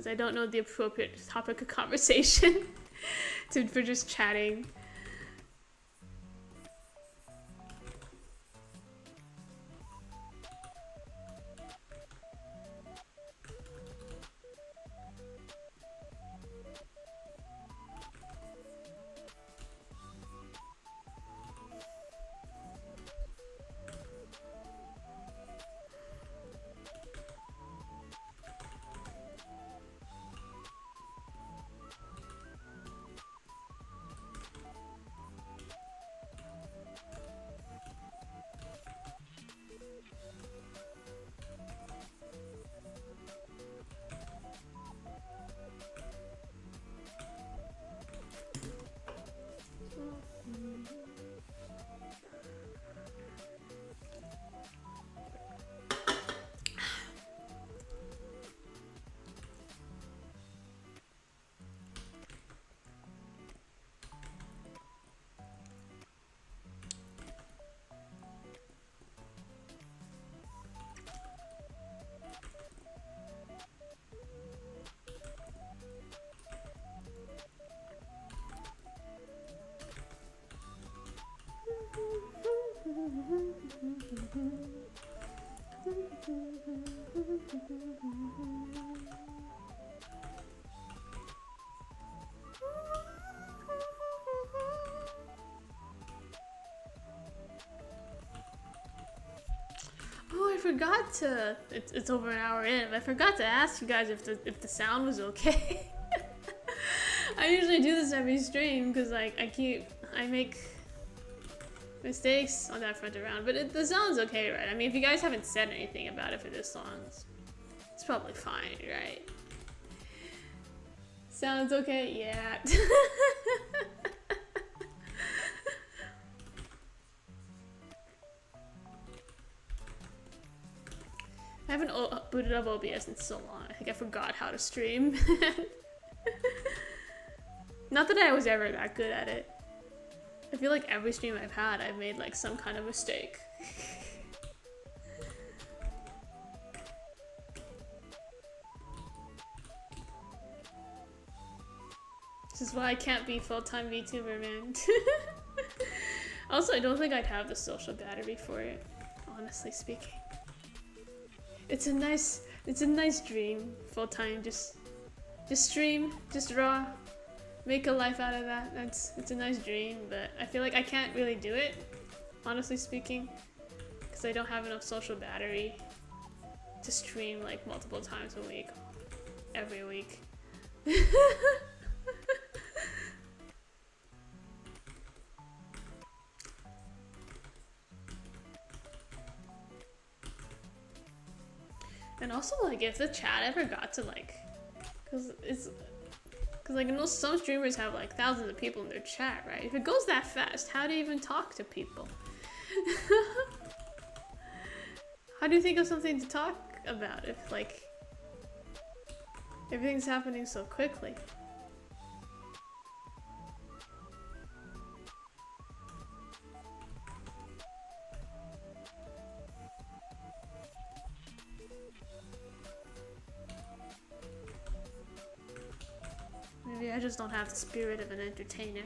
I don't know the appropriate topic of conversation for just chatting. Oh, I forgot to. It's over an hour in. But I forgot to ask you guys if the sound was okay. I usually do this every stream because like I make mistakes on that front around, but the sound's okay, right? I mean, if you guys haven't said anything about it for this long, it's probably fine, right? Sounds okay? Yeah. I haven't booted up OBS in so long. I think I forgot how to stream. Not that I was ever that good at it. I feel like every stream I've had, I've made like some kind of mistake. This is why I can't be full-time VTuber, man. Also, I don't think I'd have the social battery for it, honestly speaking. It's a nice dream, full-time, just stream, just draw, make a life out of that. It's a nice dream, but I feel like I can't really do it, honestly speaking, because I don't have enough social battery to stream like multiple times a week, every week. And also, like, if the chat ever got to, like, cause like, I know some streamers have, like, thousands of people in their chat, right? If it goes that fast, how do you even talk to people? How do you think of something to talk about if, like, everything's happening so quickly? Maybe I just don't have the spirit of an entertainer.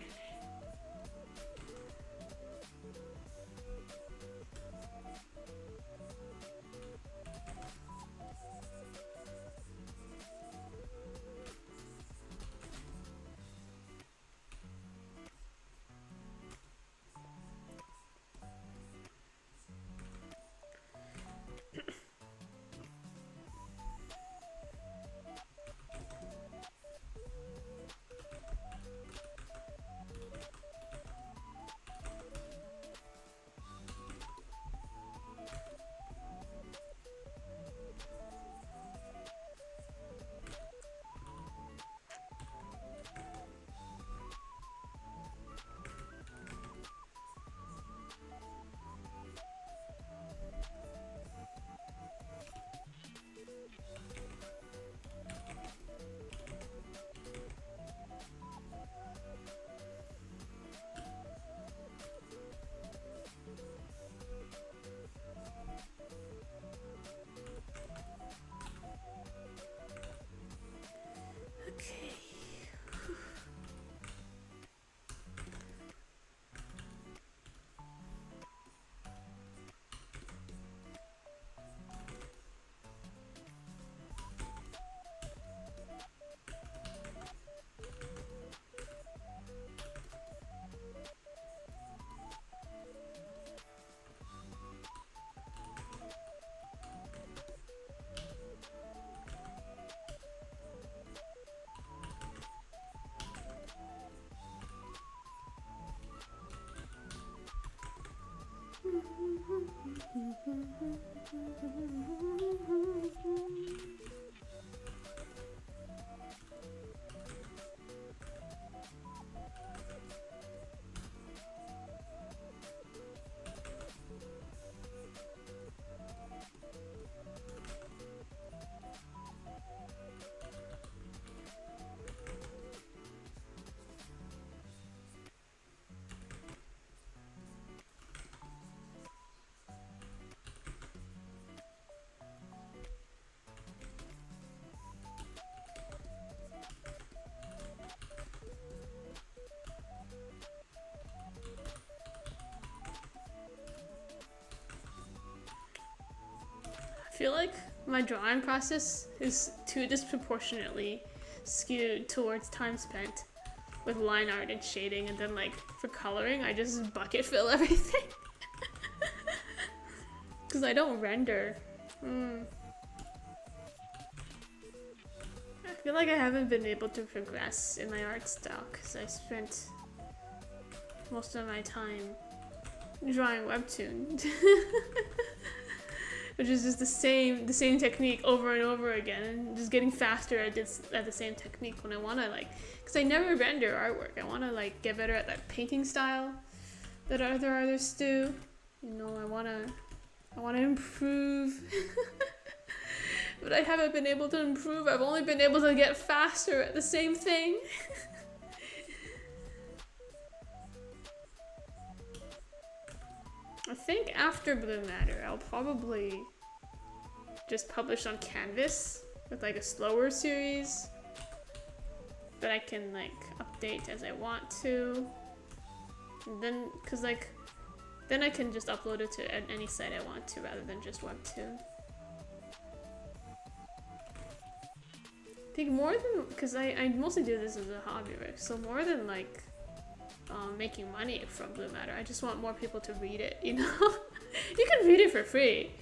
I feel like my drawing process is too disproportionately skewed towards time spent with line art and shading, and then like for coloring I just bucket fill everything because I don't render. I feel like I haven't been able to progress in my art style because I spent most of my time drawing Webtoon. which is just the same technique over and over again, and just getting faster at the same technique when I want to, like, because I never render artwork. I want to, like, get better at that painting style that other artists do. You know, I want to improve. But I haven't been able to improve. I've only been able to get faster at the same thing. I think after Blue Matter, I'll probably just publish on Canvas with, like, a slower series that I can, like, update as I want to. And then, cause, like, then I can just upload it to any site I want to rather than just Webtoon. I think more than, because I mostly do this as a hobby, right? So more than, like, making money from Blue Matter, I just want more people to read it, you know? You can read it for free.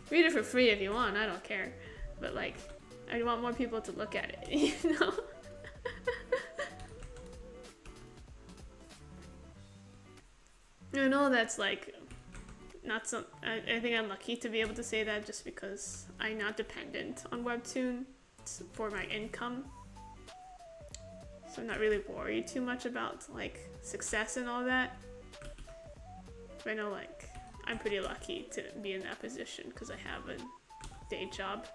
Read it for free if you want, I don't care. But, like, I want more people to look at it, you know? I know that's, like, not some. I think I'm lucky to be able to say that just because I'm not dependent on Webtoon for my income. So I'm not really worried too much about, like, success and all that. But I know, like, I'm pretty lucky to be in that position because I have a day job.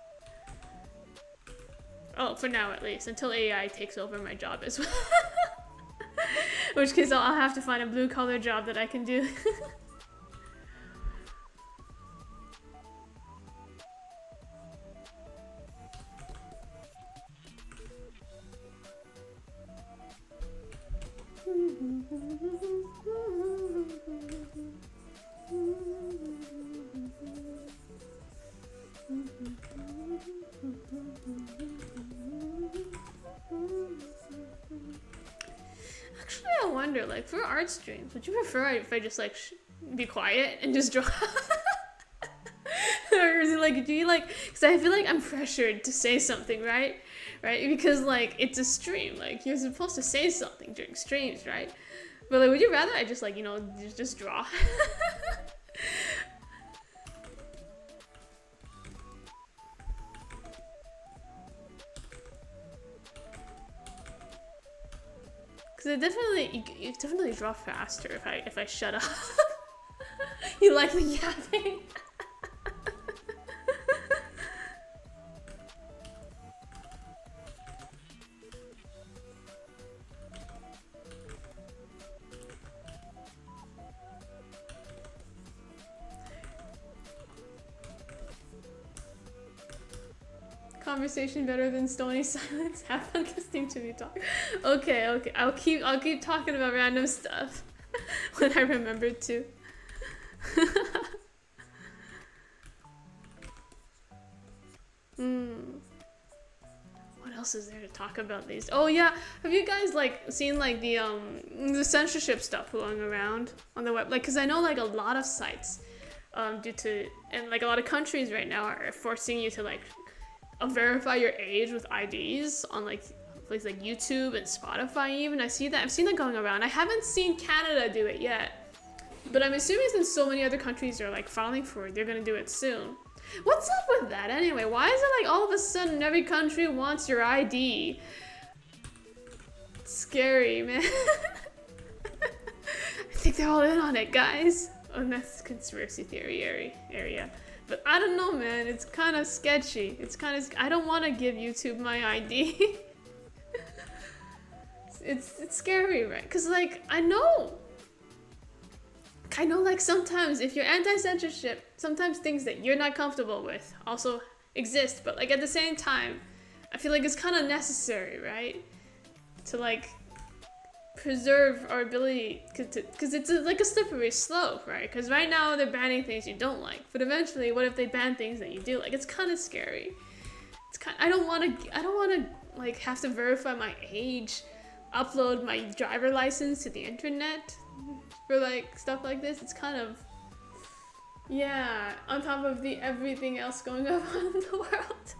Oh, for now at least, until AI takes over my job as well. In which case I'll have to find a blue-collar job that I can do. Actually, I wonder, like, for art streams, would you prefer if I just, like, be quiet and just draw? Or is it, like, do you, like, because I feel like I'm pressured to say something, right? Right? Because, like, it's a stream, like, you're supposed to say something during streams, right? But, like, would you rather I just, like, you know, just draw? Because you definitely draw faster if I shut up. You like the yapping? Conversation better than stony silence. Have fun listening to me talk. Okay. I'll keep talking about random stuff when I remember to. What else is there to talk about these? Oh yeah, have you guys, like, seen, like, the censorship stuff going around on the web? Like, because I know, like, a lot of sites, and like a lot of countries right now are forcing you to, like, verify your age with IDs on, like, places like YouTube and Spotify even. I've seen that going around. I haven't seen Canada do it yet, but I'm assuming since so many other countries are, like, filing for it, they're gonna do it soon. What's up with that anyway? Why is it like all of a sudden every country wants your ID? It's scary, man. I think they're all in on it, guys. Oh, that's conspiracy theory area. But I don't know, man. It's kind of sketchy. I don't want to give YouTube my ID. it's scary, right? Because, like, I know, like, sometimes if you're anti-censorship, sometimes things that you're not comfortable with also exist. But, like, at the same time, I feel like it's kind of necessary, right? To, like, preserve our ability, because it's like a slippery slope, right? Because right now they're banning things you don't like, but eventually, what if they ban things that you do like? It's kind of scary. I don't want to like have to verify my age, upload my driver license to the internet for, like, stuff like this. It's kind of, yeah, on top of everything else going on in the world.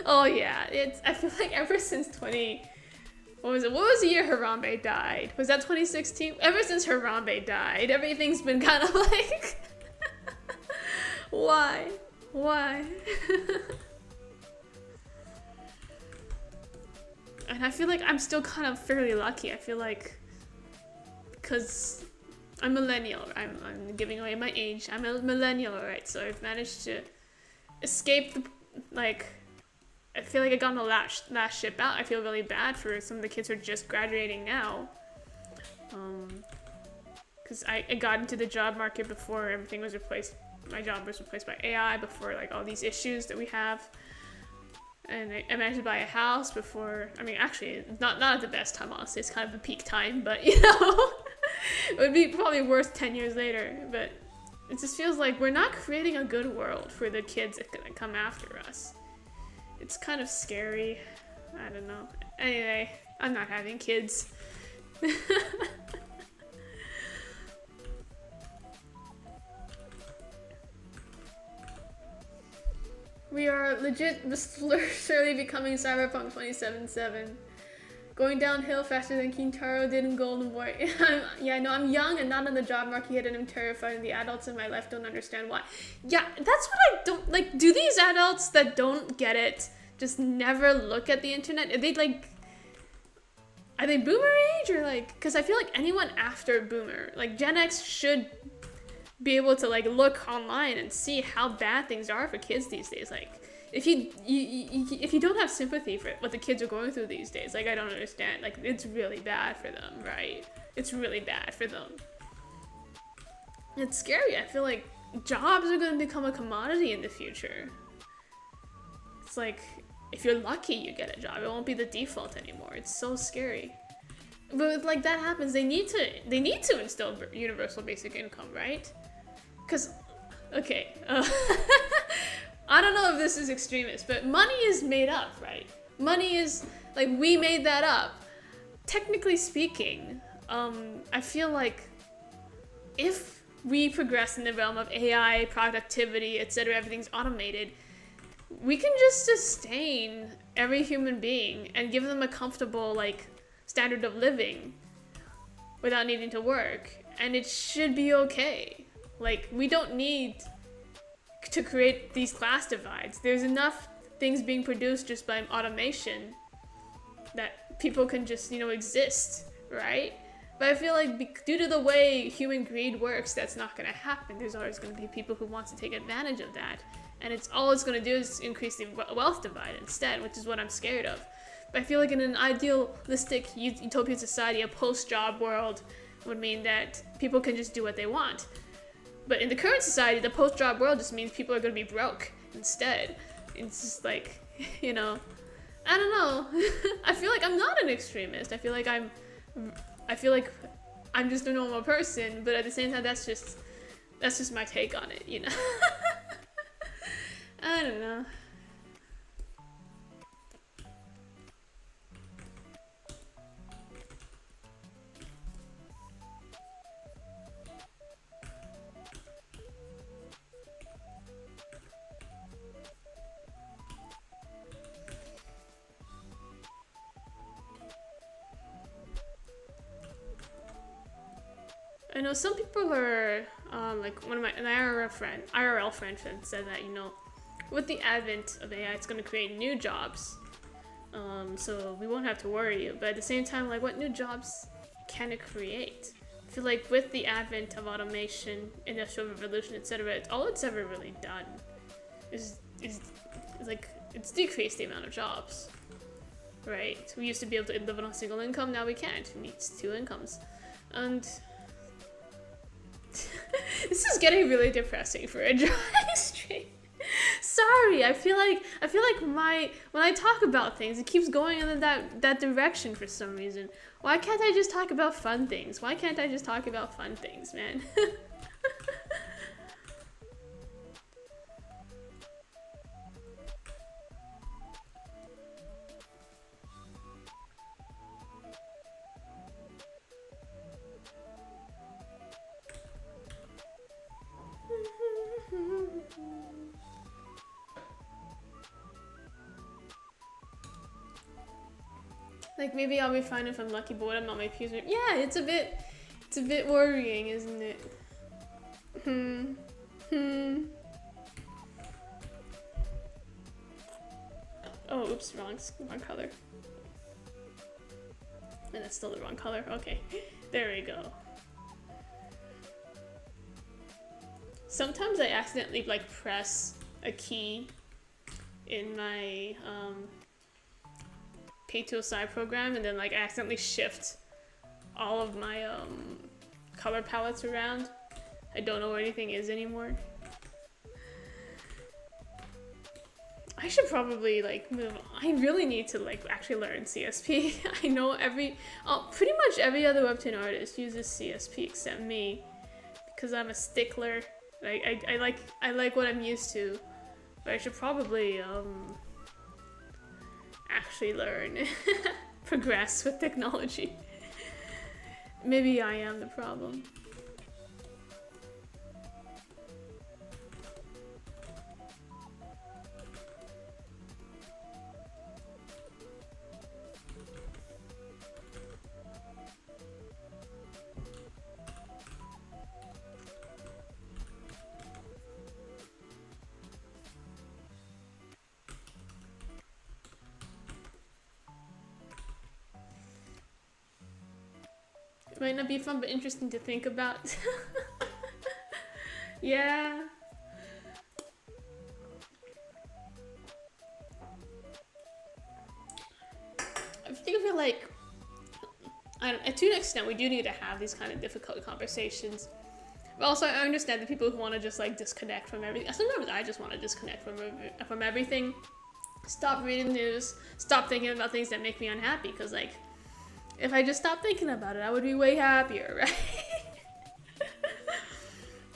Oh yeah, I feel like ever since what was the year Harambe died? Was that 2016? Ever since Harambe died, everything's been kind of like, Why? Why? And I feel like I'm still kind of fairly lucky. I feel like, because I'm millennial. I'm giving away my age. I'm a millennial, right? So I've managed to escape the, like, I feel like I got on the last ship out. I feel really bad for some of the kids who are just graduating now. Because I got into the job market before everything was replaced. My job was replaced by AI, before like all these issues that we have. And I managed to buy a house before, I mean, actually, not at the best time, honestly. It's kind of the peak time, but, you know, it would be probably worse 10 years later. But it just feels like we're not creating a good world for the kids that come after us. It's kind of scary. I don't know. Anyway, I'm not having kids. We are legit slowly becoming Cyberpunk 2077. Going downhill faster than Kintaro did in Golden Boy. Yeah, no, I'm young and not on the job market yet, and I'm terrified, and the adults in my life don't understand why. Yeah, that's what I don't, like, do these adults that don't get it just never look at the internet? Are they, like, are they boomer age, or, like, because I feel like anyone after boomer, like, Gen X should be able to, like, look online and see how bad things are for kids these days. Like, if you don't have sympathy for what the kids are going through these days, like, I don't understand. Like, it's really bad for them, right? It's really bad for them. It's scary. I feel like jobs are going to become a commodity in the future. It's like, if you're lucky, you get a job. It won't be the default anymore. It's so scary. But if, like, that happens, they need to instill universal basic income, right? Because, okay, I don't know if this is extremist, but money is made up, right? Money is, like, we made that up. Technically speaking, I feel like if we progress in the realm of AI, productivity, etc., everything's automated, we can just sustain every human being and give them a comfortable, like, standard of living without needing to work, and it should be okay. Like, we don't need to create these class divides. There's enough things being produced just by automation that people can just, you know, exist, right? But I feel like due to the way human greed works, that's not going to happen. There's always going to be people who want to take advantage of that, and all it's going to do is increase the wealth divide instead, which is what I'm scared of. But I feel like in an idealistic utopian society, a post-job world would mean that people can just do what they want. But in the current society, the post-job world just means people are going to be broke instead. It's just like, you know, I don't know. I feel like I'm not an extremist. I feel like I'm just a normal person, but at the same time, that's just my take on it, you know. I don't know. I know some people are, like an IRL friend said that, you know, with the advent of AI, it's going to create new jobs. So we won't have to worry. But at the same time, like, what new jobs can it create? I feel like with the advent of automation, industrial revolution, etc., all it's ever really done is like, it's decreased the amount of jobs, right? We used to be able to live on a single income, now we can't. We need 2 incomes. And this is getting really depressing for a dry stream. Sorry, I feel like when I talk about things, it keeps going in that direction for some reason. Why can't I just talk about fun things? Why can't I just talk about fun things, man? Like, maybe I'll be fine if I'm lucky, but what about my peers? Yeah, it's a bit worrying, isn't it? Oh, oops, wrong color. And that's still the wrong color. Okay, there we go. Sometimes I accidentally like press a key in my Pay-to-Assign program, and then like I accidentally shift all of my color palettes around. I don't know where anything is anymore. I should probably like move on. I really need to like actually learn CSP. I know pretty much every other webtoon artist uses CSP except me, because I'm a stickler. I like what I'm used to, but I should probably actually learn, progress with technology. Maybe I am the problem. It might not be fun, but interesting to think about. Yeah. I feel like, to an extent, we do need to have these kind of difficult conversations. But also, I understand the people who want to just like disconnect from everything. Sometimes I just want to disconnect from everything. Stop reading news. Stop thinking about things that make me unhappy. Because like, if I just stopped thinking about it, I would be way happier, right?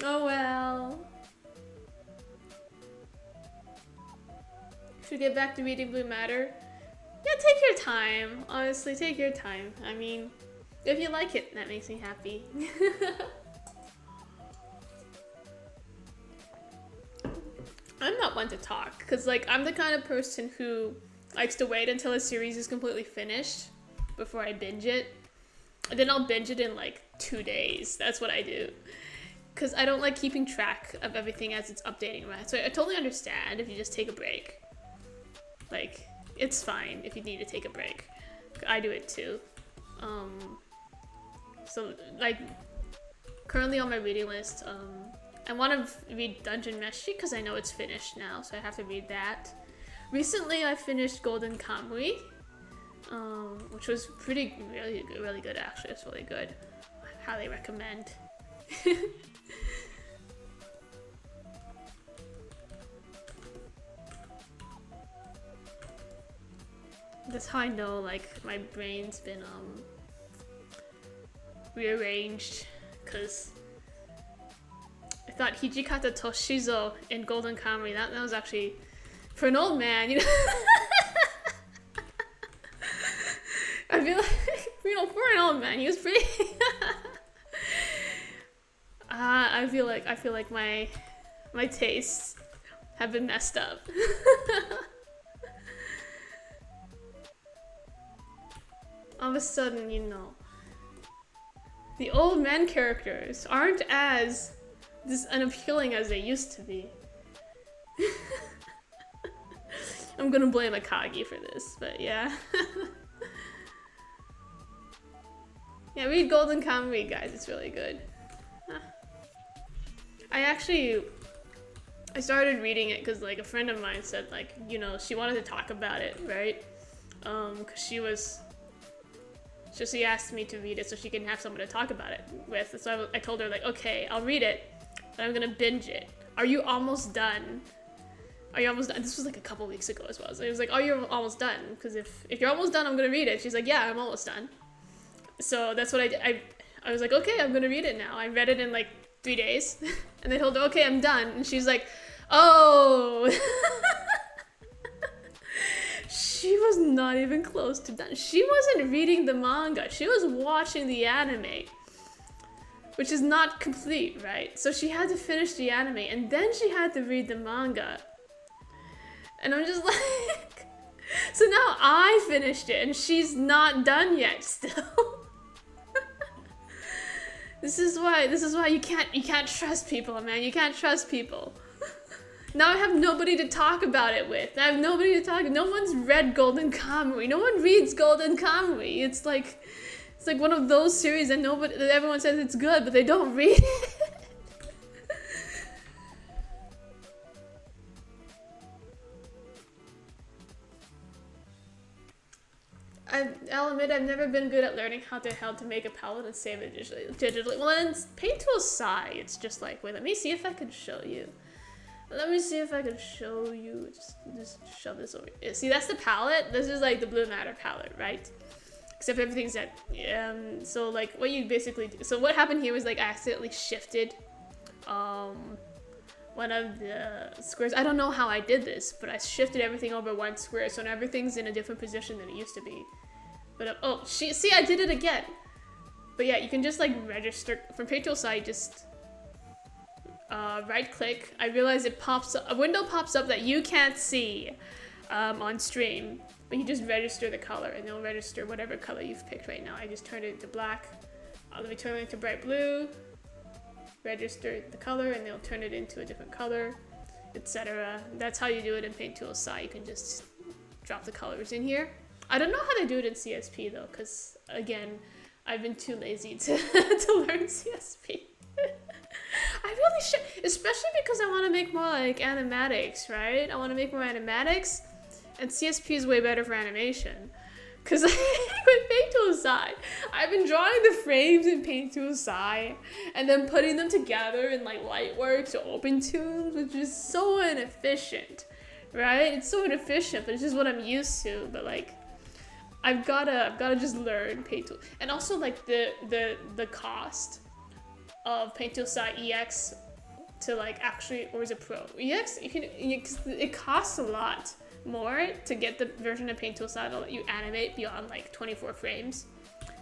Oh well. Should we get back to reading Blue Matter? Yeah, take your time. Honestly, take your time. I mean, if you like it, that makes me happy. I'm not one to talk, because like, I'm the kind of person who likes to wait until a series is completely finished before I binge it. And then I'll binge it in like 2 days. That's what I do. Because I don't like keeping track of everything as it's updating, right? So I totally understand if you just take a break. Like, it's fine if you need to take a break. I do it too. So like, currently on my reading list, I want to read Dungeon Meshi because I know it's finished now, so I have to read that. Recently I finished Golden Kamui, which was really good actually. It's really good. I highly recommend. That's how I know like my brain's been rearranged, because I thought Hijikata Toshizo in Golden Kamuy, that was actually, for an old man, you know. I feel like, you know, for an old man, he was pretty. I feel like my tastes have been messed up. All of a sudden, you know, the old men characters aren't as unappealing as they used to be. I'm gonna blame Akagi for this, but yeah. Yeah, read Golden Kamuy, guys. It's really good. I started reading it because like a friend of mine said, like, you know, she wanted to talk about it, right? Because she asked me to read it so she can have someone to talk about it with. So I told her, like, okay, I'll read it, but I'm gonna binge it. Are you almost done? Are you almost done? This was like a couple weeks ago as well. So it was like, oh, you're almost done. Because if you're almost done, I'm gonna read it. She's like, yeah, I'm almost done. So that's what I did. I was like, okay, I'm gonna read it now. I read it in like 3 days. And I told her, okay, I'm done. And she's like, oh. She was not even close to done. She wasn't reading the manga. She was watching the anime, which is not complete, right? So she had to finish the anime, and then she had to read the manga. And I'm just like, so now I finished it, and she's not done yet still. This is why you can't trust people, man. You can't trust people. Now I have nobody to talk about it with. I have nobody to talk. No one's read Golden Kamuy. No one reads Golden Kamuy. It's like one of those series that everyone says it's good, but they don't read it. I'll admit I've never been good at learning how to make a palette and save it digitally. Well, in Paint Tool Sai, it's just like, wait, let me see if I can show you. Let me see if I can show you. Just shove this over. See, that's the palette. This is like the Blue Matter palette, right? Except everything's at, so like what you basically do. So what happened here was like I accidentally shifted one of the squares. I don't know how I did this, but I shifted everything over one square, so now everything's in a different position than it used to be. But see, I did it again. But yeah, you can just like register from Paint Tool Side. Just right click. I realize it pops up. A window pops up that you can't see on stream, but you just register the color, and it'll register whatever color you've picked right now. I just turned it into black. Let me turn it into bright blue. Register the color, and they'll turn it into a different color, etc. That's how you do it in Paint Tool Side. You can just drop the colors in here. I don't know how to do it in CSP though, because again, I've been too lazy to learn CSP. I really should, especially because I want to make more like animatics, right? I want to make more animatics, and CSP is way better for animation. Because with Paint Tool Sai, I've been drawing the frames in Paint Tool Sai and then putting them together in like Lightworks or OpenToon, which is so inefficient, right? It's so inefficient, but it's just what I'm used to. But like, I've gotta just learn Paint Tool, and also like the cost of Paint Tool Sai EX to like actually, or is it Pro? EX, it costs a lot more to get the version of Paint Tool Sai that let you animate beyond like 24 frames.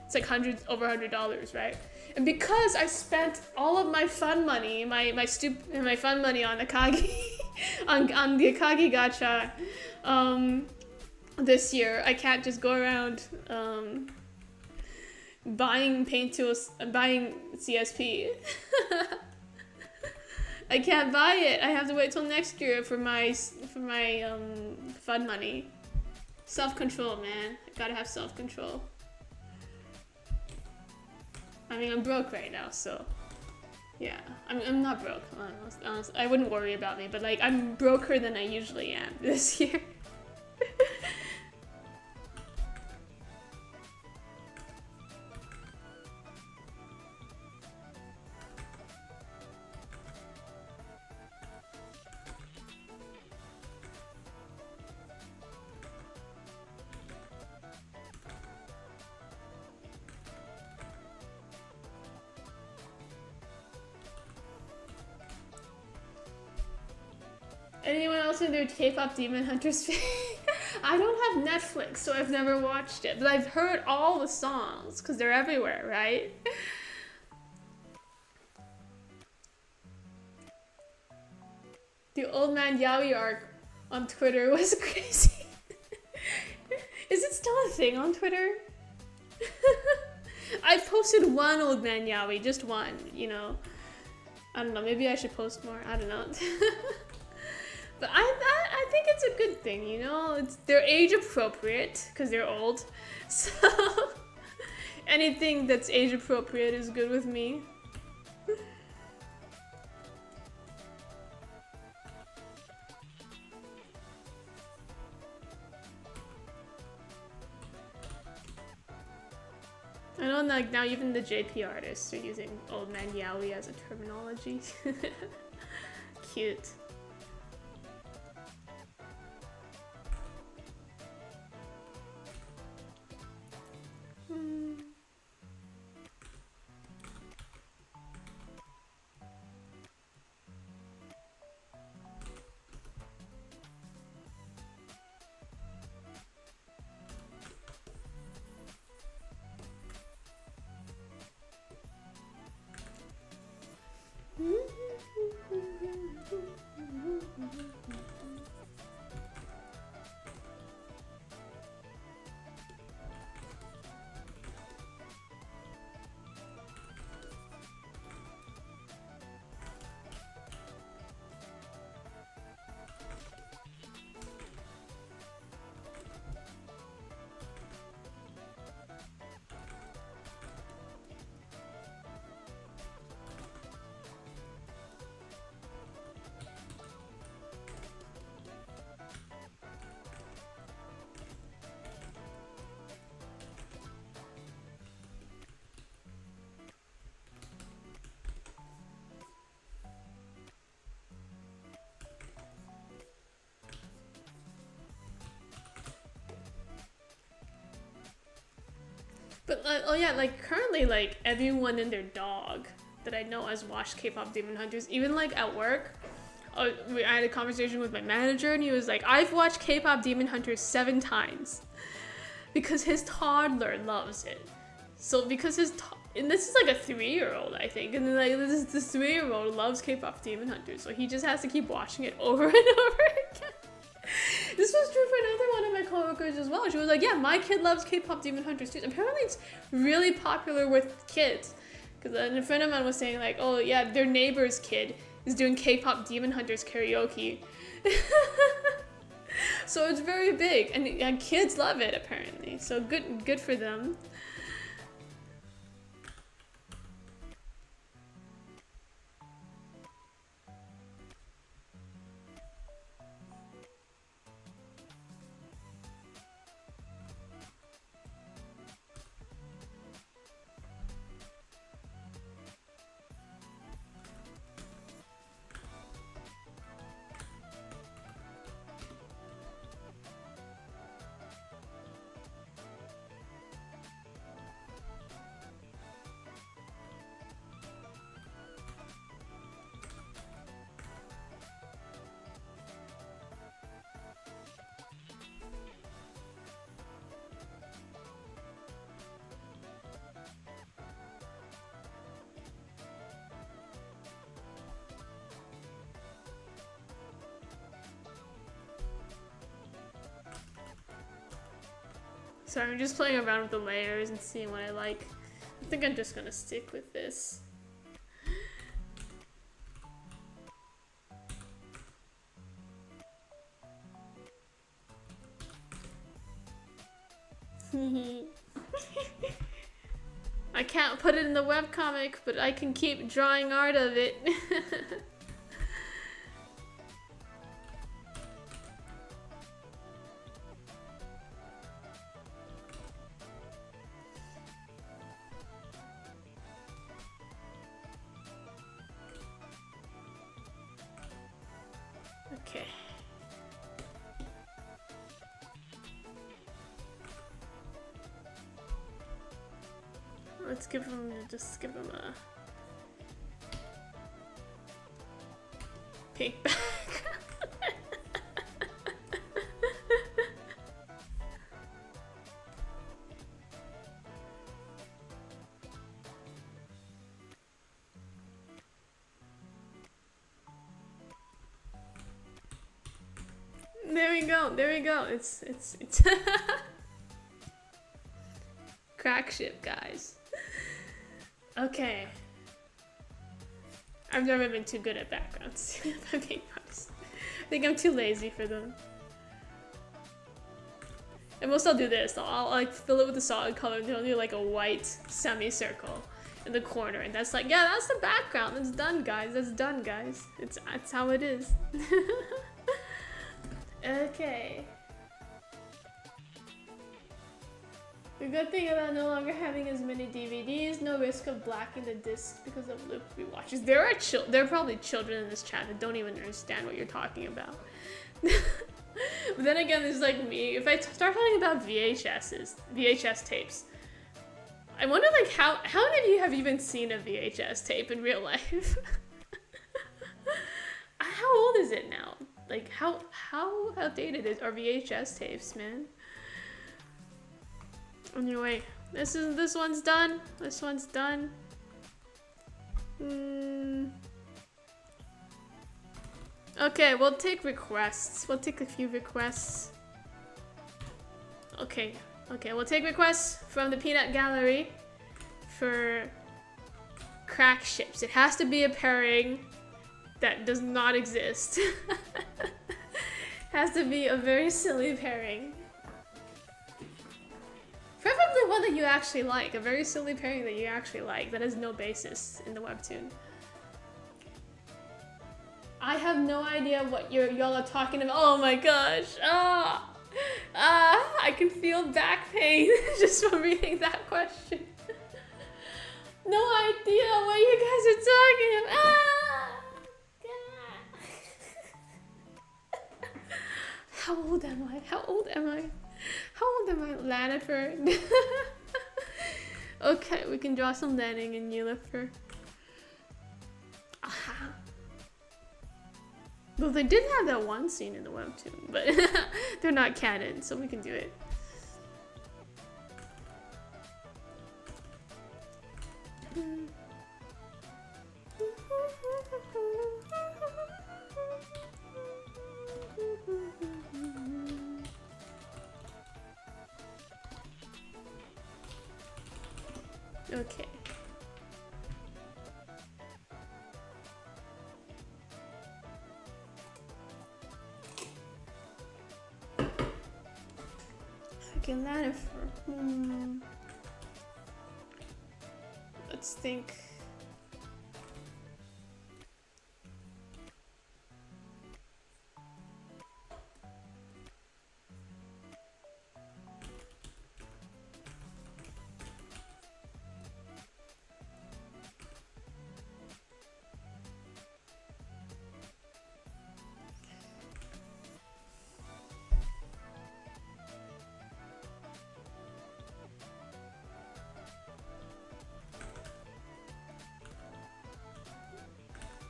It's like over $100, right? And because I spent all of my fun money, my fun money on Akagi, on the Akagi Gacha, this year, I can't just go around buying Paint Tools, buying CSP. I can't buy it. I have to wait till next year for my fun money. Self-control, man. I gotta have self-control. I mean, I'm broke right now, so yeah. I'm not broke. Honestly, I wouldn't worry about me, but like I'm broker than I usually am this year. Anyone else in their K-pop Demon Hunters fan? I don't have Netflix, so I've never watched it, but I've heard all the songs because they're everywhere, right? The Old Man Yaoi arc on Twitter was crazy. Is it still a thing on Twitter? I've posted one Old Man Yaoi, just one, you know. I don't know, maybe I should post more, I don't know. But I think it's a good thing, you know? They're age appropriate because they're old. So anything that's age appropriate is good with me. I know, like now even the JP artists are using Old Man Yaoi as a terminology. Cute. But oh yeah, like currently, like everyone and their dog that I know has watched K-pop Demon Hunters. Even like at work, I had a conversation with my manager, and he was like, "I've watched K-pop Demon Hunters 7 times because his toddler loves it." So because and this is like a 3-year-old, I think, and then like this 3-year-old loves K-pop Demon Hunters, so he just has to keep watching it over and over again. This was true for another one of my coworkers as well. She was like, "Yeah, my kid loves K-pop Demon Hunters too." Apparently, it's really popular with kids. Because a friend of mine was saying like, "Oh yeah, their neighbor's kid is doing K-pop Demon Hunters karaoke." So it's very big, and kids love it apparently. So good for them. So I'm just playing around with the layers and seeing what I like. I think I'm just gonna stick with this. I can't put it in the webcomic, but I can keep drawing art of it. Okay. Let's give him a pink back. There we go. It's crack ship, guys. Okay. I've never been too good at backgrounds, if I'm being honest. I think I'm too lazy for them. And most I'll do this. I'll like fill it with a solid color, and I'll do like a white semicircle in the corner, and that's like, yeah, that's the background. That's done, guys. That's done, guys. That's how it is. Okay. The good thing about no longer having as many DVDs, no risk of blacking the disc because of looped rewatches. There are probably children in this chat that don't even understand what you're talking about. But then again, there's like me. If I start talking about VHS tapes, I wonder like how many of you have even seen a VHS tape in real life? How old is it now? Like how outdated are VHS tapes, man? Anyway, this one's done. This one's done. Okay, we'll take requests. We'll take a few requests. Okay, we'll take requests from the Peanut Gallery for crack ships. It has to be a pairing that does not exist. Has to be a very silly pairing. Preferably one that you actually like. A very silly pairing that you actually like. That has no basis in the webtoon. I have no idea what y'all are talking about. Oh my gosh. I can feel back pain just from reading that question. No idea what you guys are talking about. How old am I? How old am I? How old am I, Laniford? Okay, we can draw some landing in Nilüfer. Aha. Well, they did have that one scene in the webtoon, but they're not canon, so we can do it. Okay. Okay, Nilüfer. Let's think.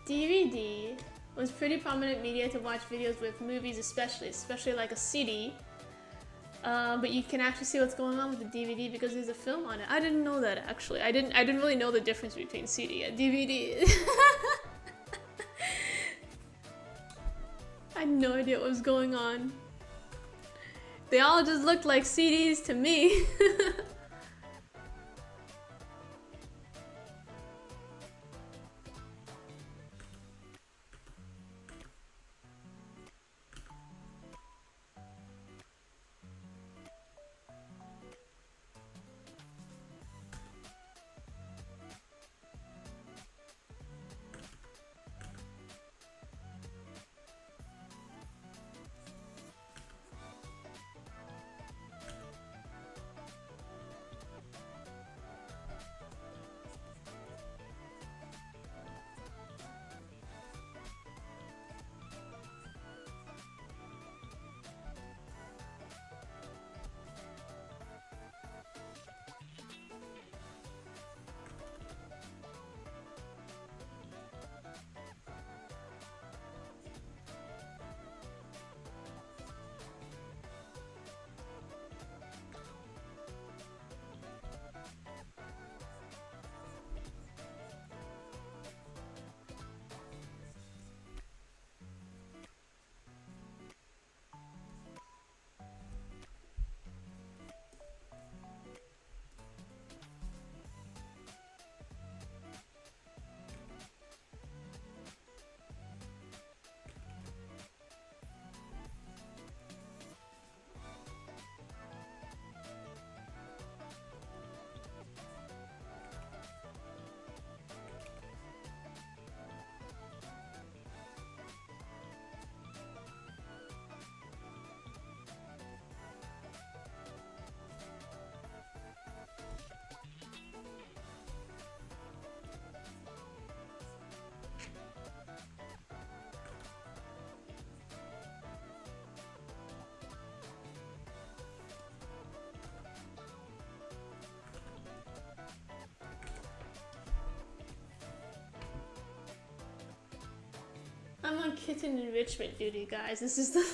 DVD was pretty prominent media to watch videos with movies, especially like a CD. But you can actually see what's going on with the DVD because there's a film on it. I didn't know that actually. I didn't really know the difference between CD and DVD. I had no idea what was going on. They all just looked like CDs to me. I'm on kitten enrichment duty, guys. This is the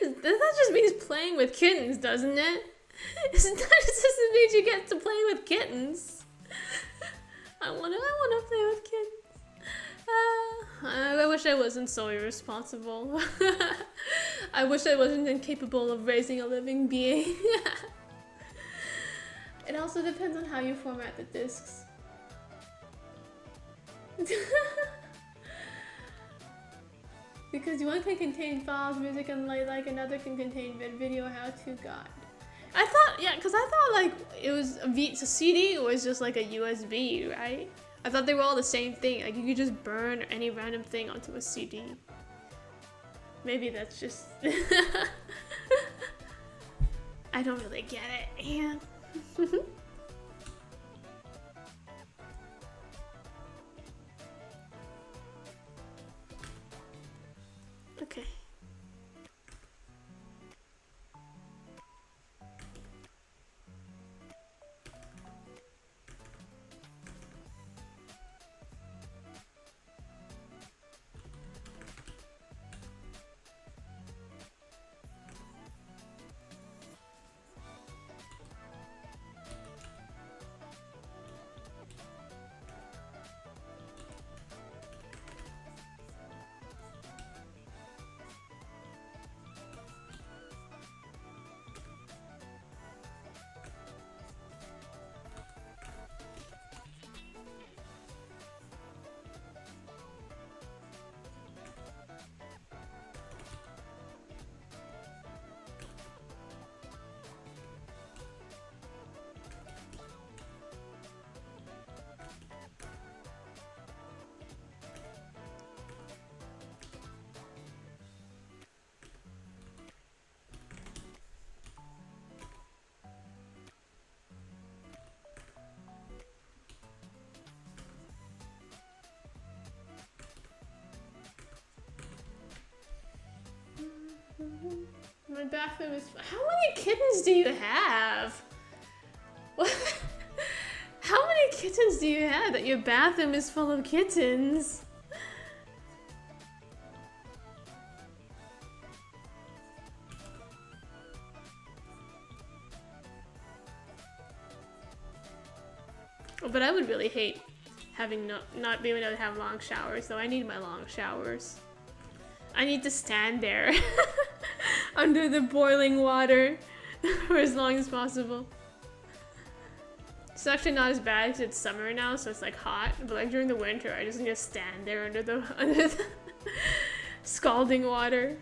that just means playing with kittens, doesn't it? It just means you get to play with kittens. I wanna play with kittens. I wish I wasn't so irresponsible. I wish I wasn't incapable of raising a living being. It also depends on how you format the discs. Because one can contain files, music, and like another can contain video how-to guide. I thought, yeah, because I thought like it was a CD was just like a USB, right? I thought they were all the same thing. Like you could just burn any random thing onto a CD. Maybe that's just... I don't really get it. Yeah. Okay. My bathroom is. How many kittens do you have? What? How many kittens do you have that your bathroom is full of kittens? Oh, but I would really hate having not being able to have long showers, though. I need my long showers. I need to stand there under the boiling water for as long as possible. It's actually not as bad because it's summer now, so it's like hot. But like during the winter, I just need to stand there under the scalding water.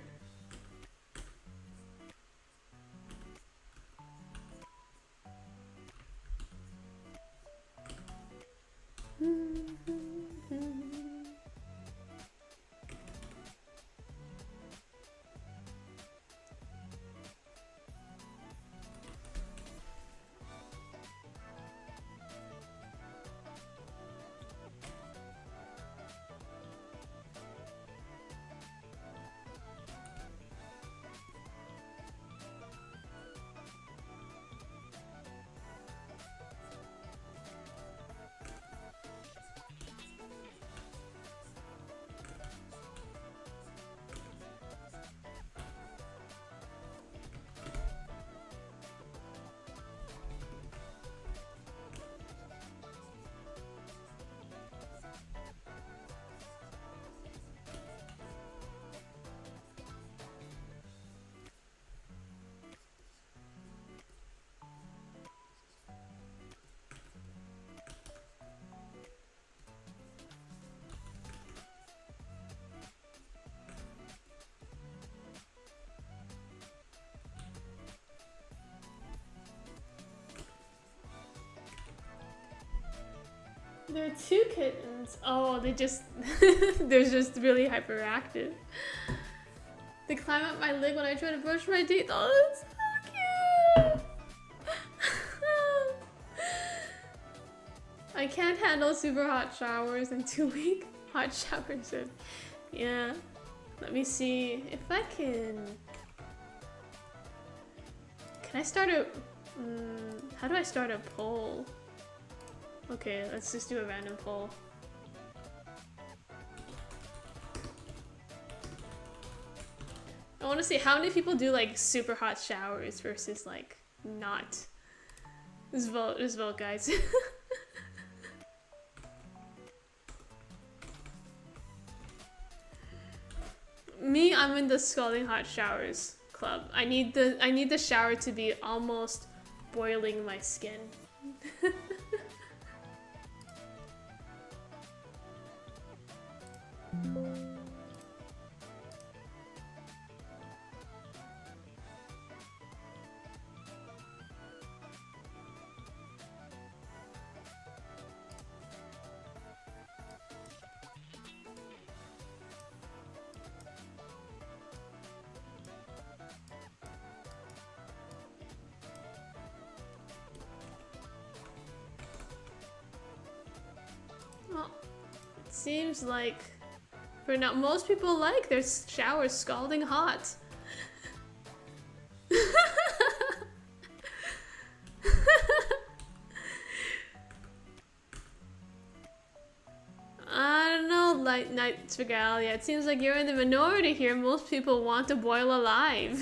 There are 2 kittens. Oh, they're just really hyperactive. They climb up my leg when I try to brush my teeth. Oh, that's so cute. I can't handle super hot showers and 2 week hot showers. Yeah. Let me see if I can. Can I start a? How do I start a poll? Okay, let's just do a random poll. I want to see how many people do like super hot showers versus like not. Just vote, guys. Me, I'm in the scalding hot showers club. I need the shower to be almost boiling my skin. Well, it seems like for now most people like their showers scalding hot. I don't know, Light Night Spagalia. It seems like you're in the minority here. Most people want to boil alive.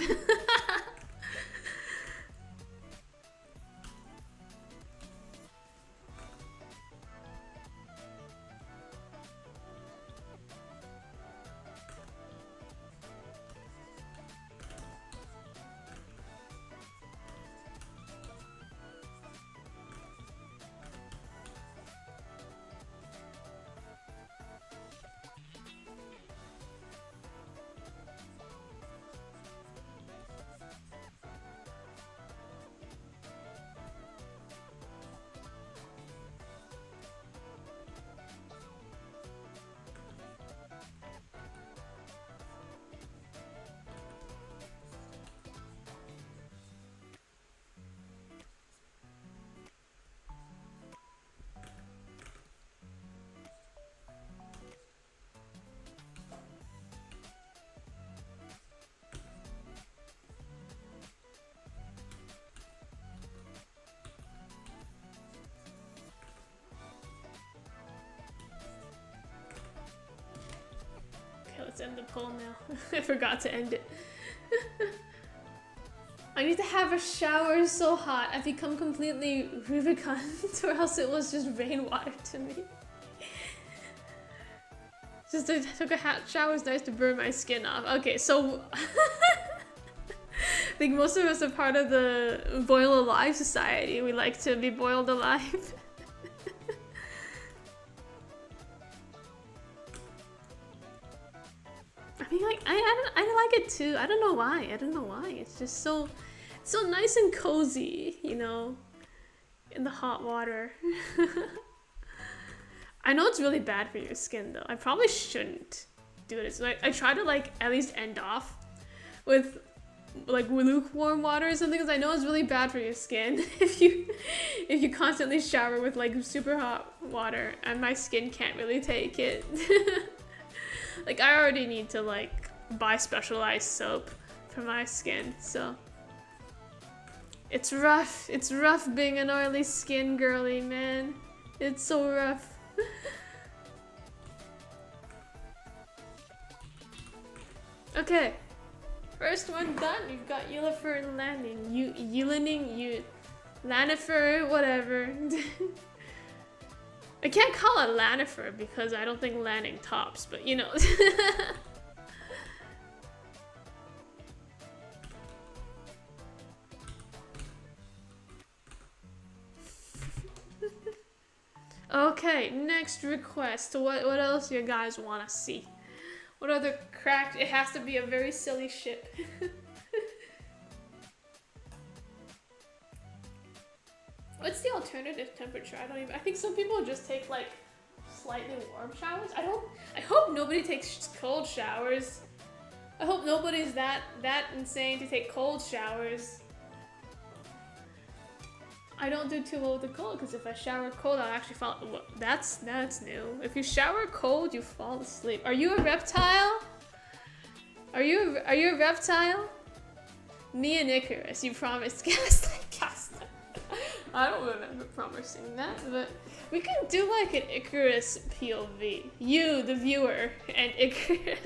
let's end the poll now. I forgot to end it. I need to have a shower. It's so hot. I've become completely rubicund, or else it was just rainwater to me. Just I took a hot shower. It's nice to burn my skin off. Okay, so I think most of us are part of the boil alive society. We like to be boiled alive. I mean, like I like it too. I don't know why. It's just so nice and cozy, you know, in the hot water. I know it's really bad for your skin though. I probably shouldn't do it. So I try to like at least end off with like lukewarm water or something, because I know it's really bad for your skin if you constantly shower with like super hot water, and my skin can't really take it. Like I already need to like buy specialized soap for my skin, so it's rough. It's rough being an oily skin girly, man. It's so rough. Okay, first one done. You've got Ulifer and landing. Lanifer, whatever. I can't call it Lanifer because I don't think landing tops, but you know. Okay, next request. What else do you guys want to see? What other cracked? It has to be a very silly ship. What's the alternative temperature? I think some people just take like slightly warm showers. I hope nobody takes cold showers. I hope nobody's that insane to take cold showers. I don't do too well with the cold, because if I shower cold, I'll actually fall. Well, that's new. If you shower cold, you fall asleep. Are you a reptile? Are you a reptile? Me and Icarus, you promised Gaslight. I don't remember promising that, but we can do like an Icarus POV. You, the viewer, and Icarus.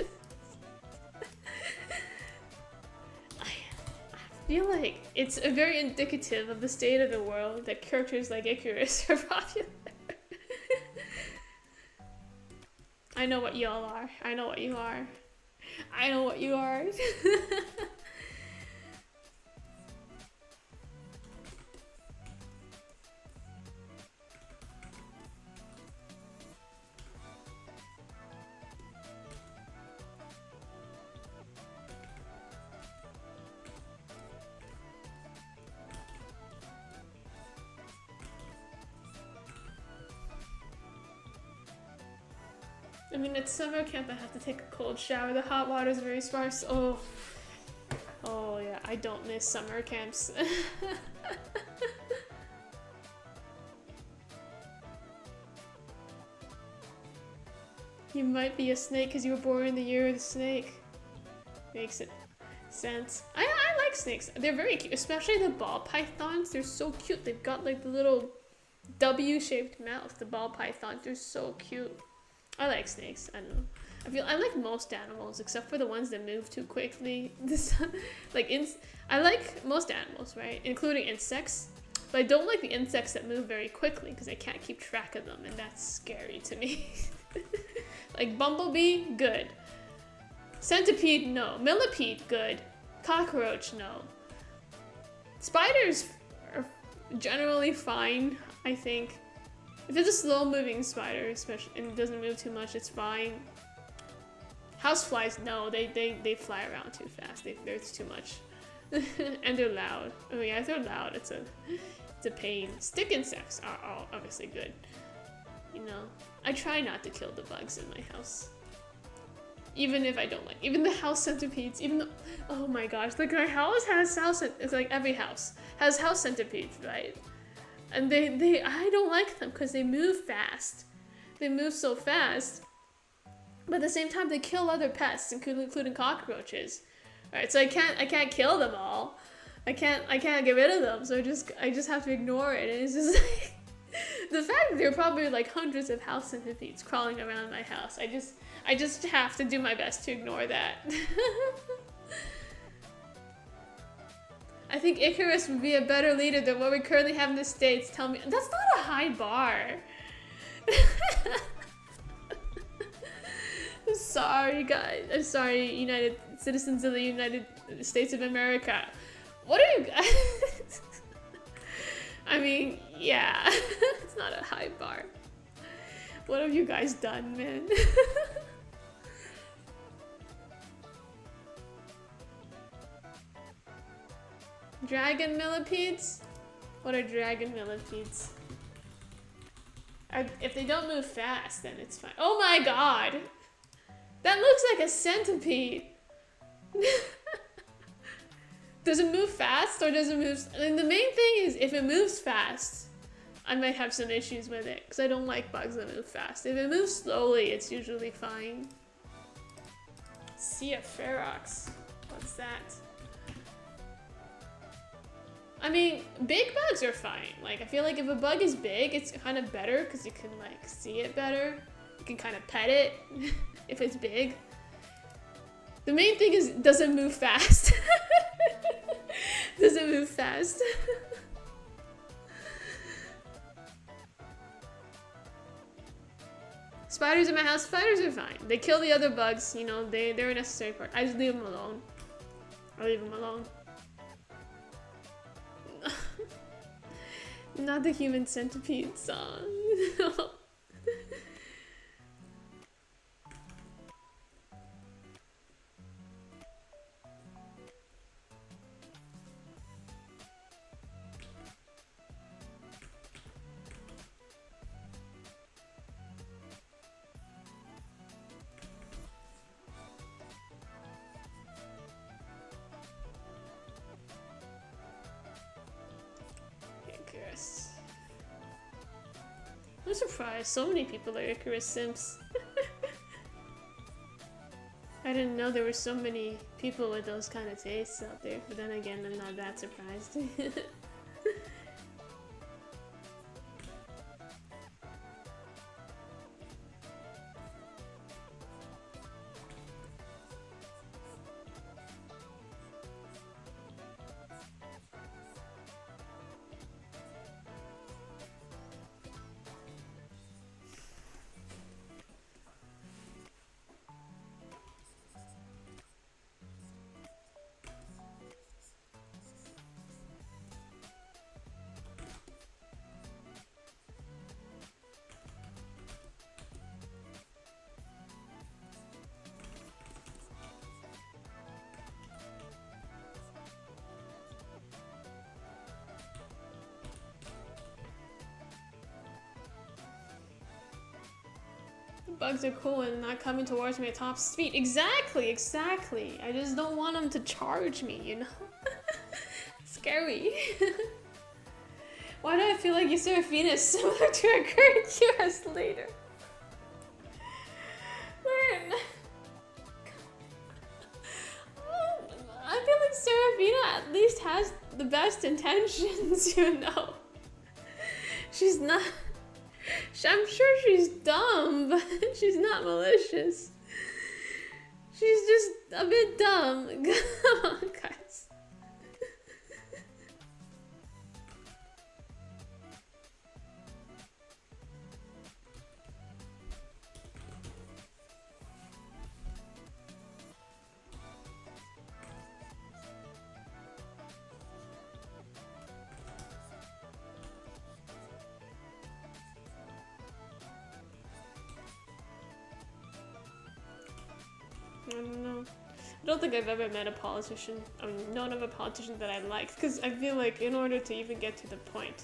I feel like it's very indicative of the state of the world that characters like Icarus are popular. I know what y'all are. I know what you are. I know what you are. I mean, at summer camp, I have to take a cold shower. The hot water is very sparse. Oh yeah, I don't miss summer camps. You might be a snake because you were born in the year of the snake. Makes it sense. I like snakes. They're very cute, especially the ball pythons. They're so cute. They've got like the little W-shaped mouth. The ball pythons. They're so cute. I like snakes. I don't know. I like most animals except for the ones that move too quickly. I like most animals, right? Including insects. But I don't like the insects that move very quickly because I can't keep track of them, and that's scary to me. Like bumblebee, good. Centipede, no. Millipede, good. Cockroach, no. Spiders are generally fine, I think. If it's a slow-moving spider, especially, and it doesn't move too much, it's fine. Houseflies, no, they fly around too fast. There's too much, and they're loud. Oh yeah, if they're loud, it's a pain. Stick insects are all obviously good. You know, I try not to kill the bugs in my house, even if I don't like. Even the house centipedes. Even though, oh my gosh, like my house has it's like every house has house centipedes, right? And I don't like them because they move fast. They move so fast. But at the same time, they kill other pests, including cockroaches. Right, so I can't kill them all. I can't get rid of them. So I just have to ignore it. And it's just like, The fact that there are probably like hundreds of house centipedes crawling around my house, I just have to do my best to ignore that. I think Icarus would be a better leader than what we currently have in the States. Tell me, that's not a high bar. I'm sorry, guys. I'm sorry, United citizens of the United States of America. What are you guys? I mean, yeah, it's not a high bar. What have you guys done, man? Dragon millipedes? What are dragon millipedes? If they don't move fast, then it's fine. Oh my god! That looks like a centipede! Does it move fast or does it move... And the main thing is, if it moves fast, I might have some issues with it, because I don't like bugs that move fast. If it moves slowly, it's usually fine. Sea of Ferox. What's that? I mean, big bugs are fine. Like, I feel like if a bug is big, it's kind of better, because you can, like, see it better. You can kind of pet it, if it's big. The main thing is, does it move fast? Does it move fast? Spiders in my house, spiders are fine. They kill the other bugs, you know, they're a necessary part. I just leave them alone. I leave them alone. Not the human centipede song. Icarus. I'm surprised so many people are Icarus simps. I didn't know there were so many people with those kind of tastes out there, but then again, I'm not that surprised. Bugs are cool and not coming towards me at top speed. Exactly, exactly. I just don't want them to charge me, you know? Scary. Why do I feel like Seraphina is similar to a current US leader? Man. I feel like Seraphina at least has the best intentions, you know? She's not... I'm sure she's dumb, but she's not malicious. She's just a bit dumb. Come on, guys. I don't know. I don't think I've ever met a politician, I mean, known of a politician that I liked, because I feel like in order to even get to the point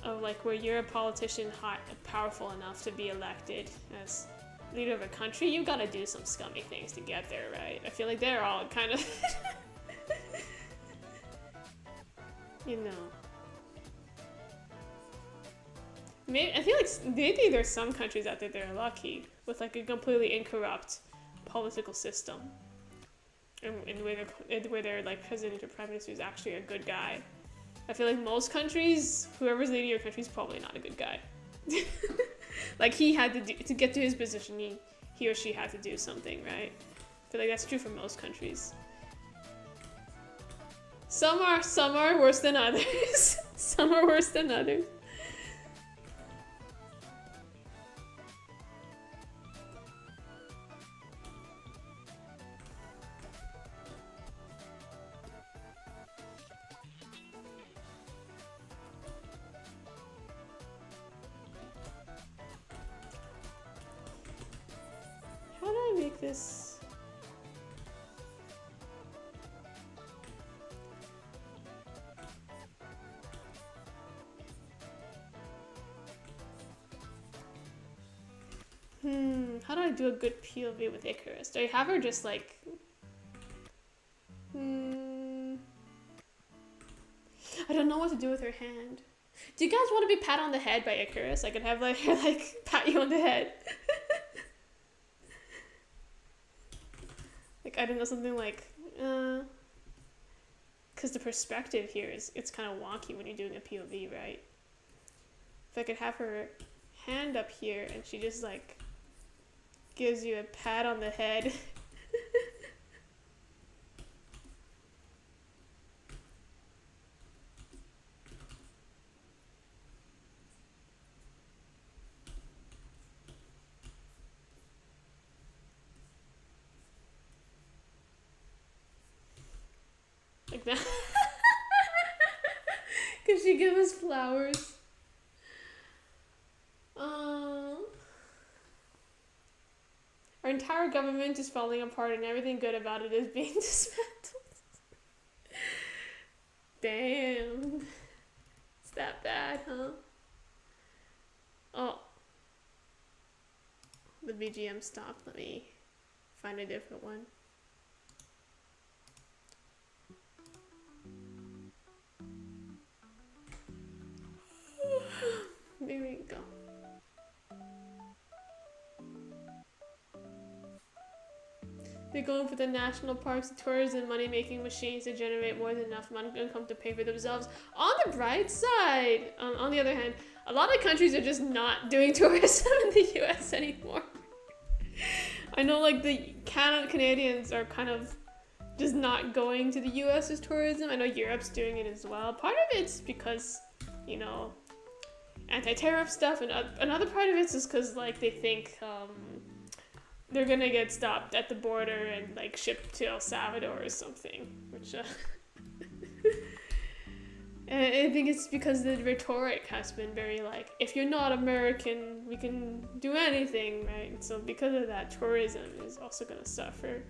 of like where you're a politician hot, powerful enough to be elected as leader of a country, you gotta do some scummy things to get there, right? I feel like they're all kind of, you know. Maybe, I feel like maybe there's some countries out there that are lucky with like a completely incorrupt political system, and where their like president or prime minister is actually a good guy. I feel like most countries, whoever's leading your country is probably not a good guy. Like he had to do, to get to his position, he or she had to do something, right? I feel like that's true for most countries. Some are worse than others. Some are worse than others. How do I make this? How do I do a good POV with Icarus? Do I have her just like... I don't know what to do with her hand. Do you guys want to be pat on the head by Icarus? I could have like her like pat you on the head. Like, I don't know, something like... Because the perspective here is, it's kind of wonky when you're doing a POV, right? If I could have her hand up here and she just like gives you a pat on the head. Like that. Could she give us flowers? Our entire government is falling apart and everything good about it is being dismantled. Damn. It's that bad, huh? Oh. The BGM stopped. Let me find a different one. There we go. They're going for the national parks, tourism, money-making machines to generate more than enough income to pay for themselves. On the bright side, on the other hand, a lot of countries are just not doing tourism in the US anymore. I know like the Canadians are kind of just not going to the US as tourism. I know Europe's doing it as well. Part of it's because, you know, anti-tariff stuff, and another part of it's just because like they think they're gonna get stopped at the border and like shipped to El Salvador or something, which and I think it's because the rhetoric has been very like, if you're not American, we can do anything, right? And so because of that, tourism is also gonna suffer,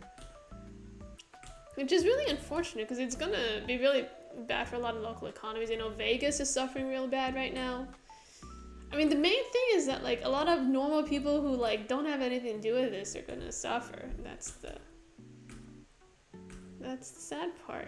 which is really unfortunate because it's gonna be really bad for a lot of local economies. I know Vegas is suffering real bad right now. I mean, the main thing is that like a lot of normal people who like don't have anything to do with this are gonna suffer. That's the sad part.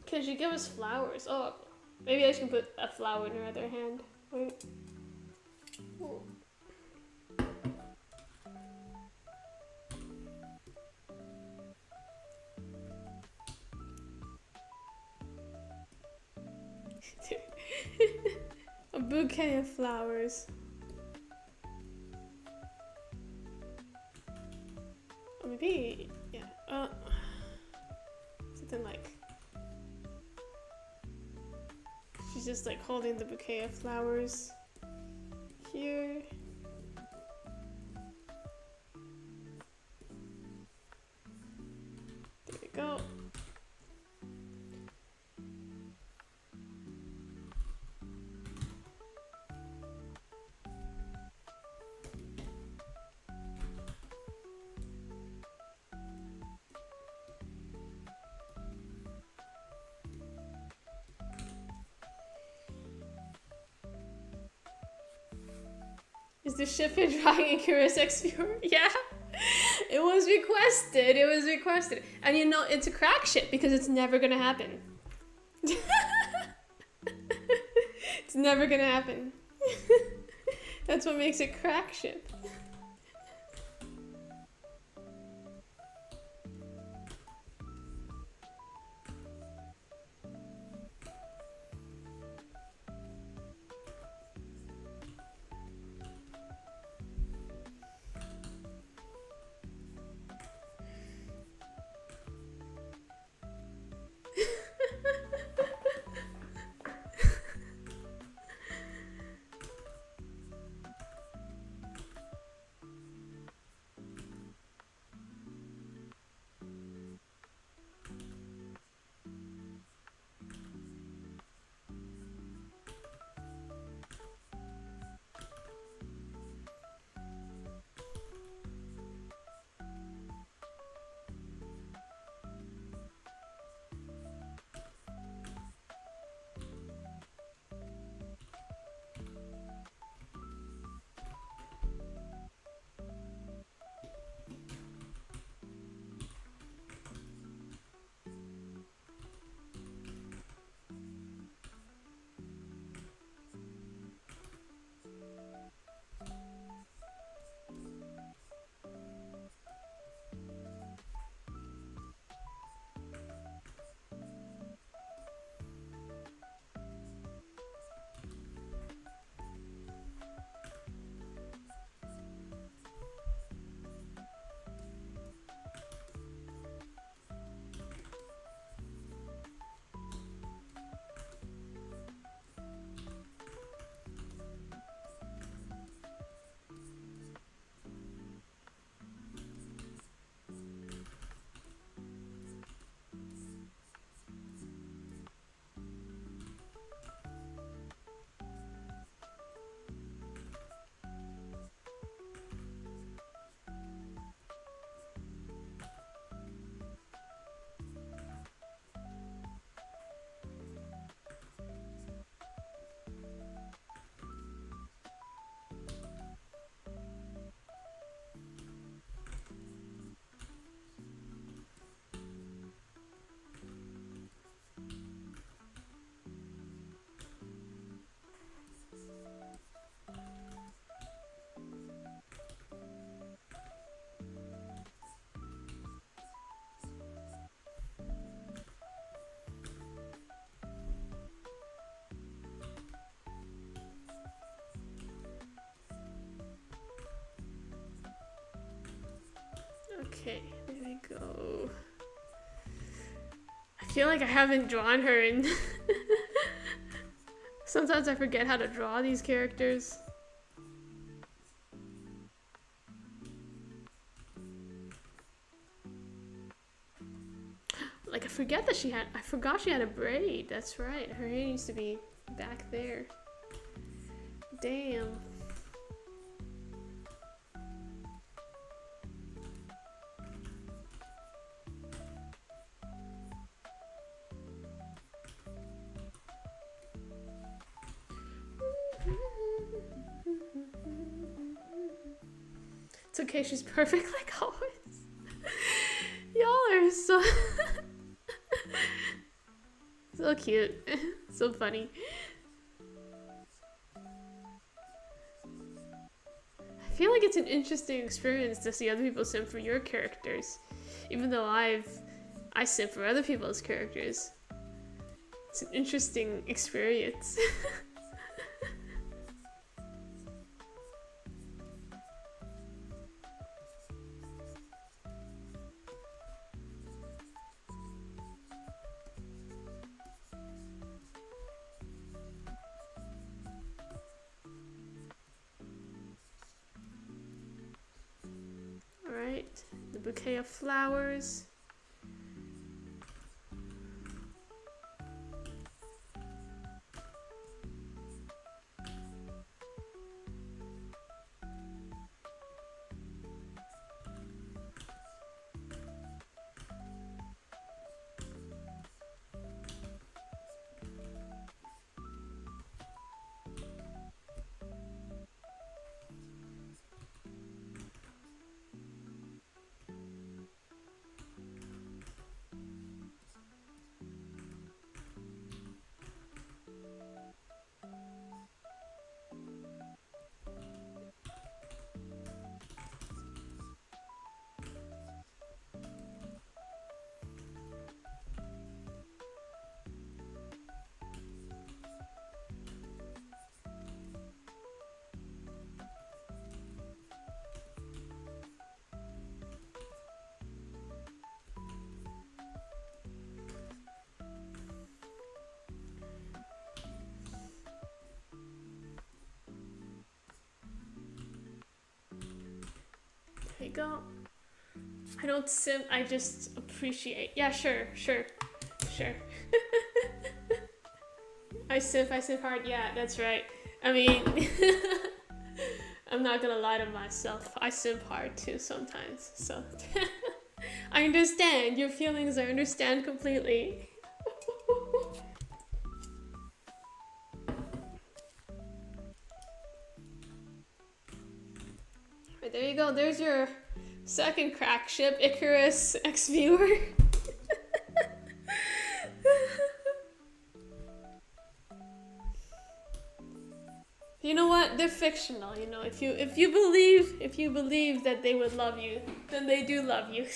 Can she give us flowers? Oh, maybe I should put a flower in her other hand. Wait. Oh. A bouquet of flowers. Wait, yeah. Something like she's just like holding the bouquet of flowers here. There we go. Is the ship in drawing Akira's ex-viewer? Yeah. It was requested. It was requested. And you know, it's a crack ship because it's never gonna happen. It's never gonna happen. That's what makes it crack ship. Okay, there we go. I feel like I haven't drawn her in... Sometimes I forget how to draw these characters. Like, I forgot she had a braid. That's right. Her hair needs to be back there. Damn. It's okay, she's perfect like always. Y'all are so... so cute. So funny. I feel like it's an interesting experience to see other people simp for your characters. Even though I simp for other people's characters. It's an interesting experience. bouquet of flowers. There you go. I don't simp, I just appreciate. Yeah, sure. I simp hard. Yeah, that's right. I mean, I'm not gonna lie to myself. I simp hard too sometimes. So I understand your feelings. I understand completely. Right, there you go. There's your second crack ship, Icarus X viewer. You know what? They're fictional. You know, if you believe that they would love you, then they do love you.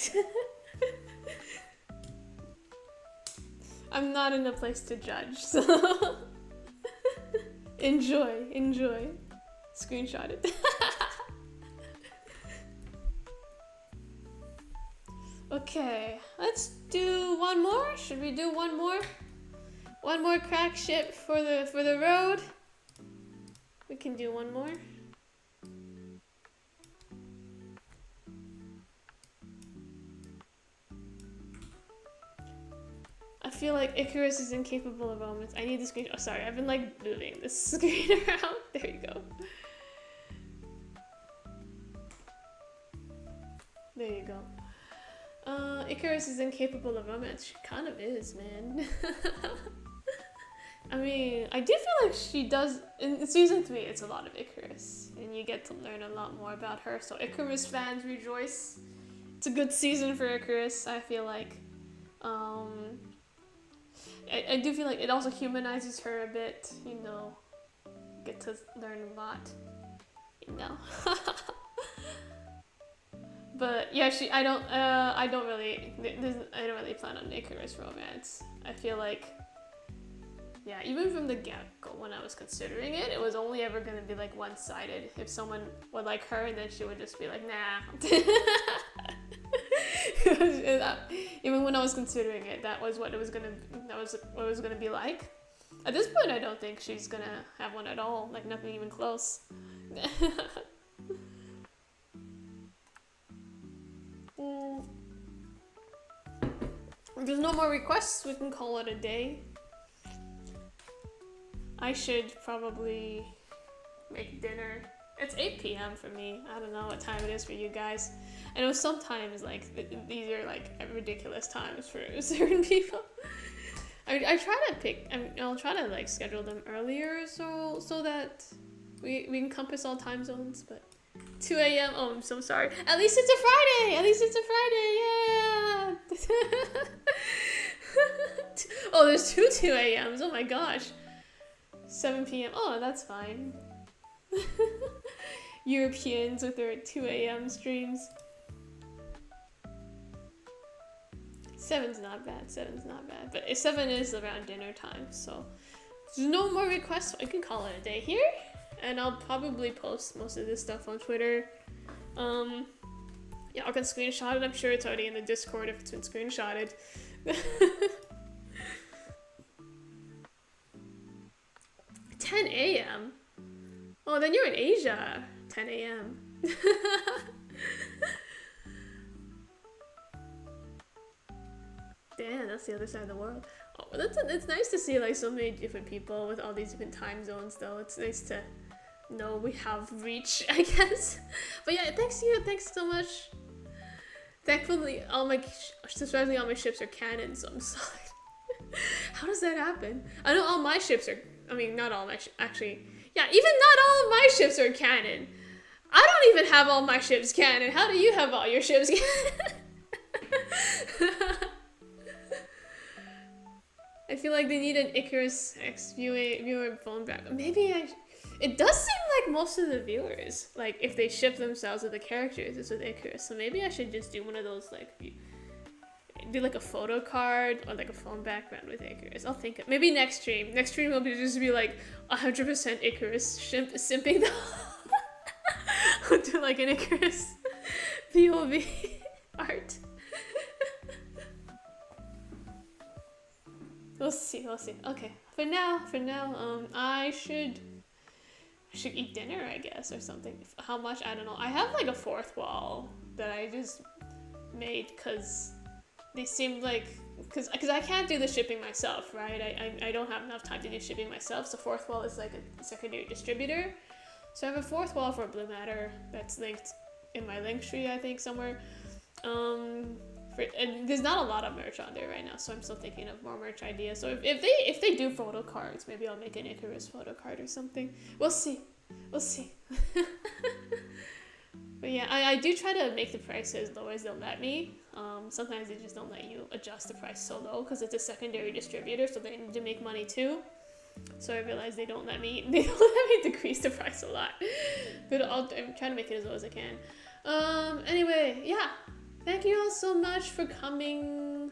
I'm not in a place to judge, so enjoy. Screenshot it. Okay, let's do one more. Should we do one more? One more crack ship for the road. We can do one more. I feel like Icarus is incapable of romance. I need the screen. Oh, sorry, I've been like moving this screen around. There you go. There you go. Icarus is incapable of romance. She kind of is, man. I mean, I do feel like she does. In season 3, it's a lot of Icarus, and you get to learn a lot more about her. So Icarus fans rejoice. It's a good season for Icarus, I feel like. I do feel like it also humanizes her a bit, you know. Get to learn a lot, you know. But yeah, I don't really plan on Icarus romance. I feel like, yeah, even from the get-go when I was considering it, it was only ever gonna be like one-sided. If someone would like her, and then she would just be like, nah. Even when I was considering it, that was what it was gonna be like. At this point, I don't think she's gonna have one at all. Like nothing even close. If there's no more requests, we can call it a day. I should probably make dinner. It's 8 p.m. for me. I don't know what time it is for you guys. I know sometimes like these are like ridiculous times for certain people. I try to pick. I'll try to like schedule them earlier so that we encompass all time zones. But 2 a.m. Oh, I'm so sorry. At least it's a Friday. Yeah. Oh, there's 2 a.m.s. Oh my gosh. 7 p.m. Oh, that's fine. Europeans with their 2 a.m. streams. 7's not bad. But 7 is around dinner time, so there's no more requests. I can call it a day here, and I'll probably post most of this stuff on Twitter. Yeah, I can screenshot it. I'm sure it's already in the Discord if it's been screenshotted. 10 a.m. Oh, then you're in Asia. 10 a.m. Damn, that's the other side of the world. Oh, it's nice to see like so many different people with all these different time zones, though. It's nice to know we have reach, I guess. But yeah, thanks so much. Thankfully, surprisingly, all my ships are canon, so I'm sorry. How does that happen? I know all my ships are. I mean, not all my actually. Yeah, even not all of my ships are canon. I don't even have all my ships canon. How do you have all your ships canon? I feel like they need an Icarus X viewer phone back. Maybe it does seem like most of the viewers, like if they ship themselves with the characters, it's with Icarus. So maybe I should just do one of those, like do like a photo card or like a phone background with Icarus. I'll think of maybe next stream. Next stream will just be like 100% Icarus simping the I'll do like an Icarus POV art. We'll see. Okay. For now, I should eat dinner, I guess, or something. How much? I don't know. I have like a fourth wall that I just made because they seemed like because I can't do the shipping myself, right? I don't have enough time to do shipping myself. So fourth wall is like a secondary distributor. So I have a fourth wall for Blue Matter that's linked in my link tree, I think, somewhere. And there's not a lot of merch on there right now, so I'm still thinking of more merch ideas. So if they do photo cards, maybe I'll make an Icarus photo card or something. We'll see. But yeah, I do try to make the price as low as they'll let me. Sometimes they just don't let you adjust the price so low because it's a secondary distributor, so they need to make money too. So I realized they don't let me decrease the price a lot. But I'm trying to make it as low as I can. Anyway, yeah. Thank you all so much for coming.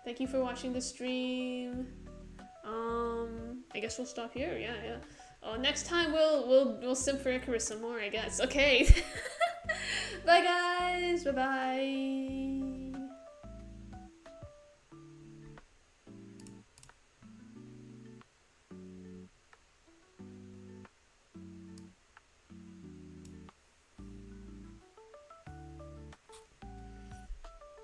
Thank you for watching the stream. I guess we'll stop here. Yeah. Oh, next time we'll simp for Icarus some more, I guess. Okay. Bye guys. Bye.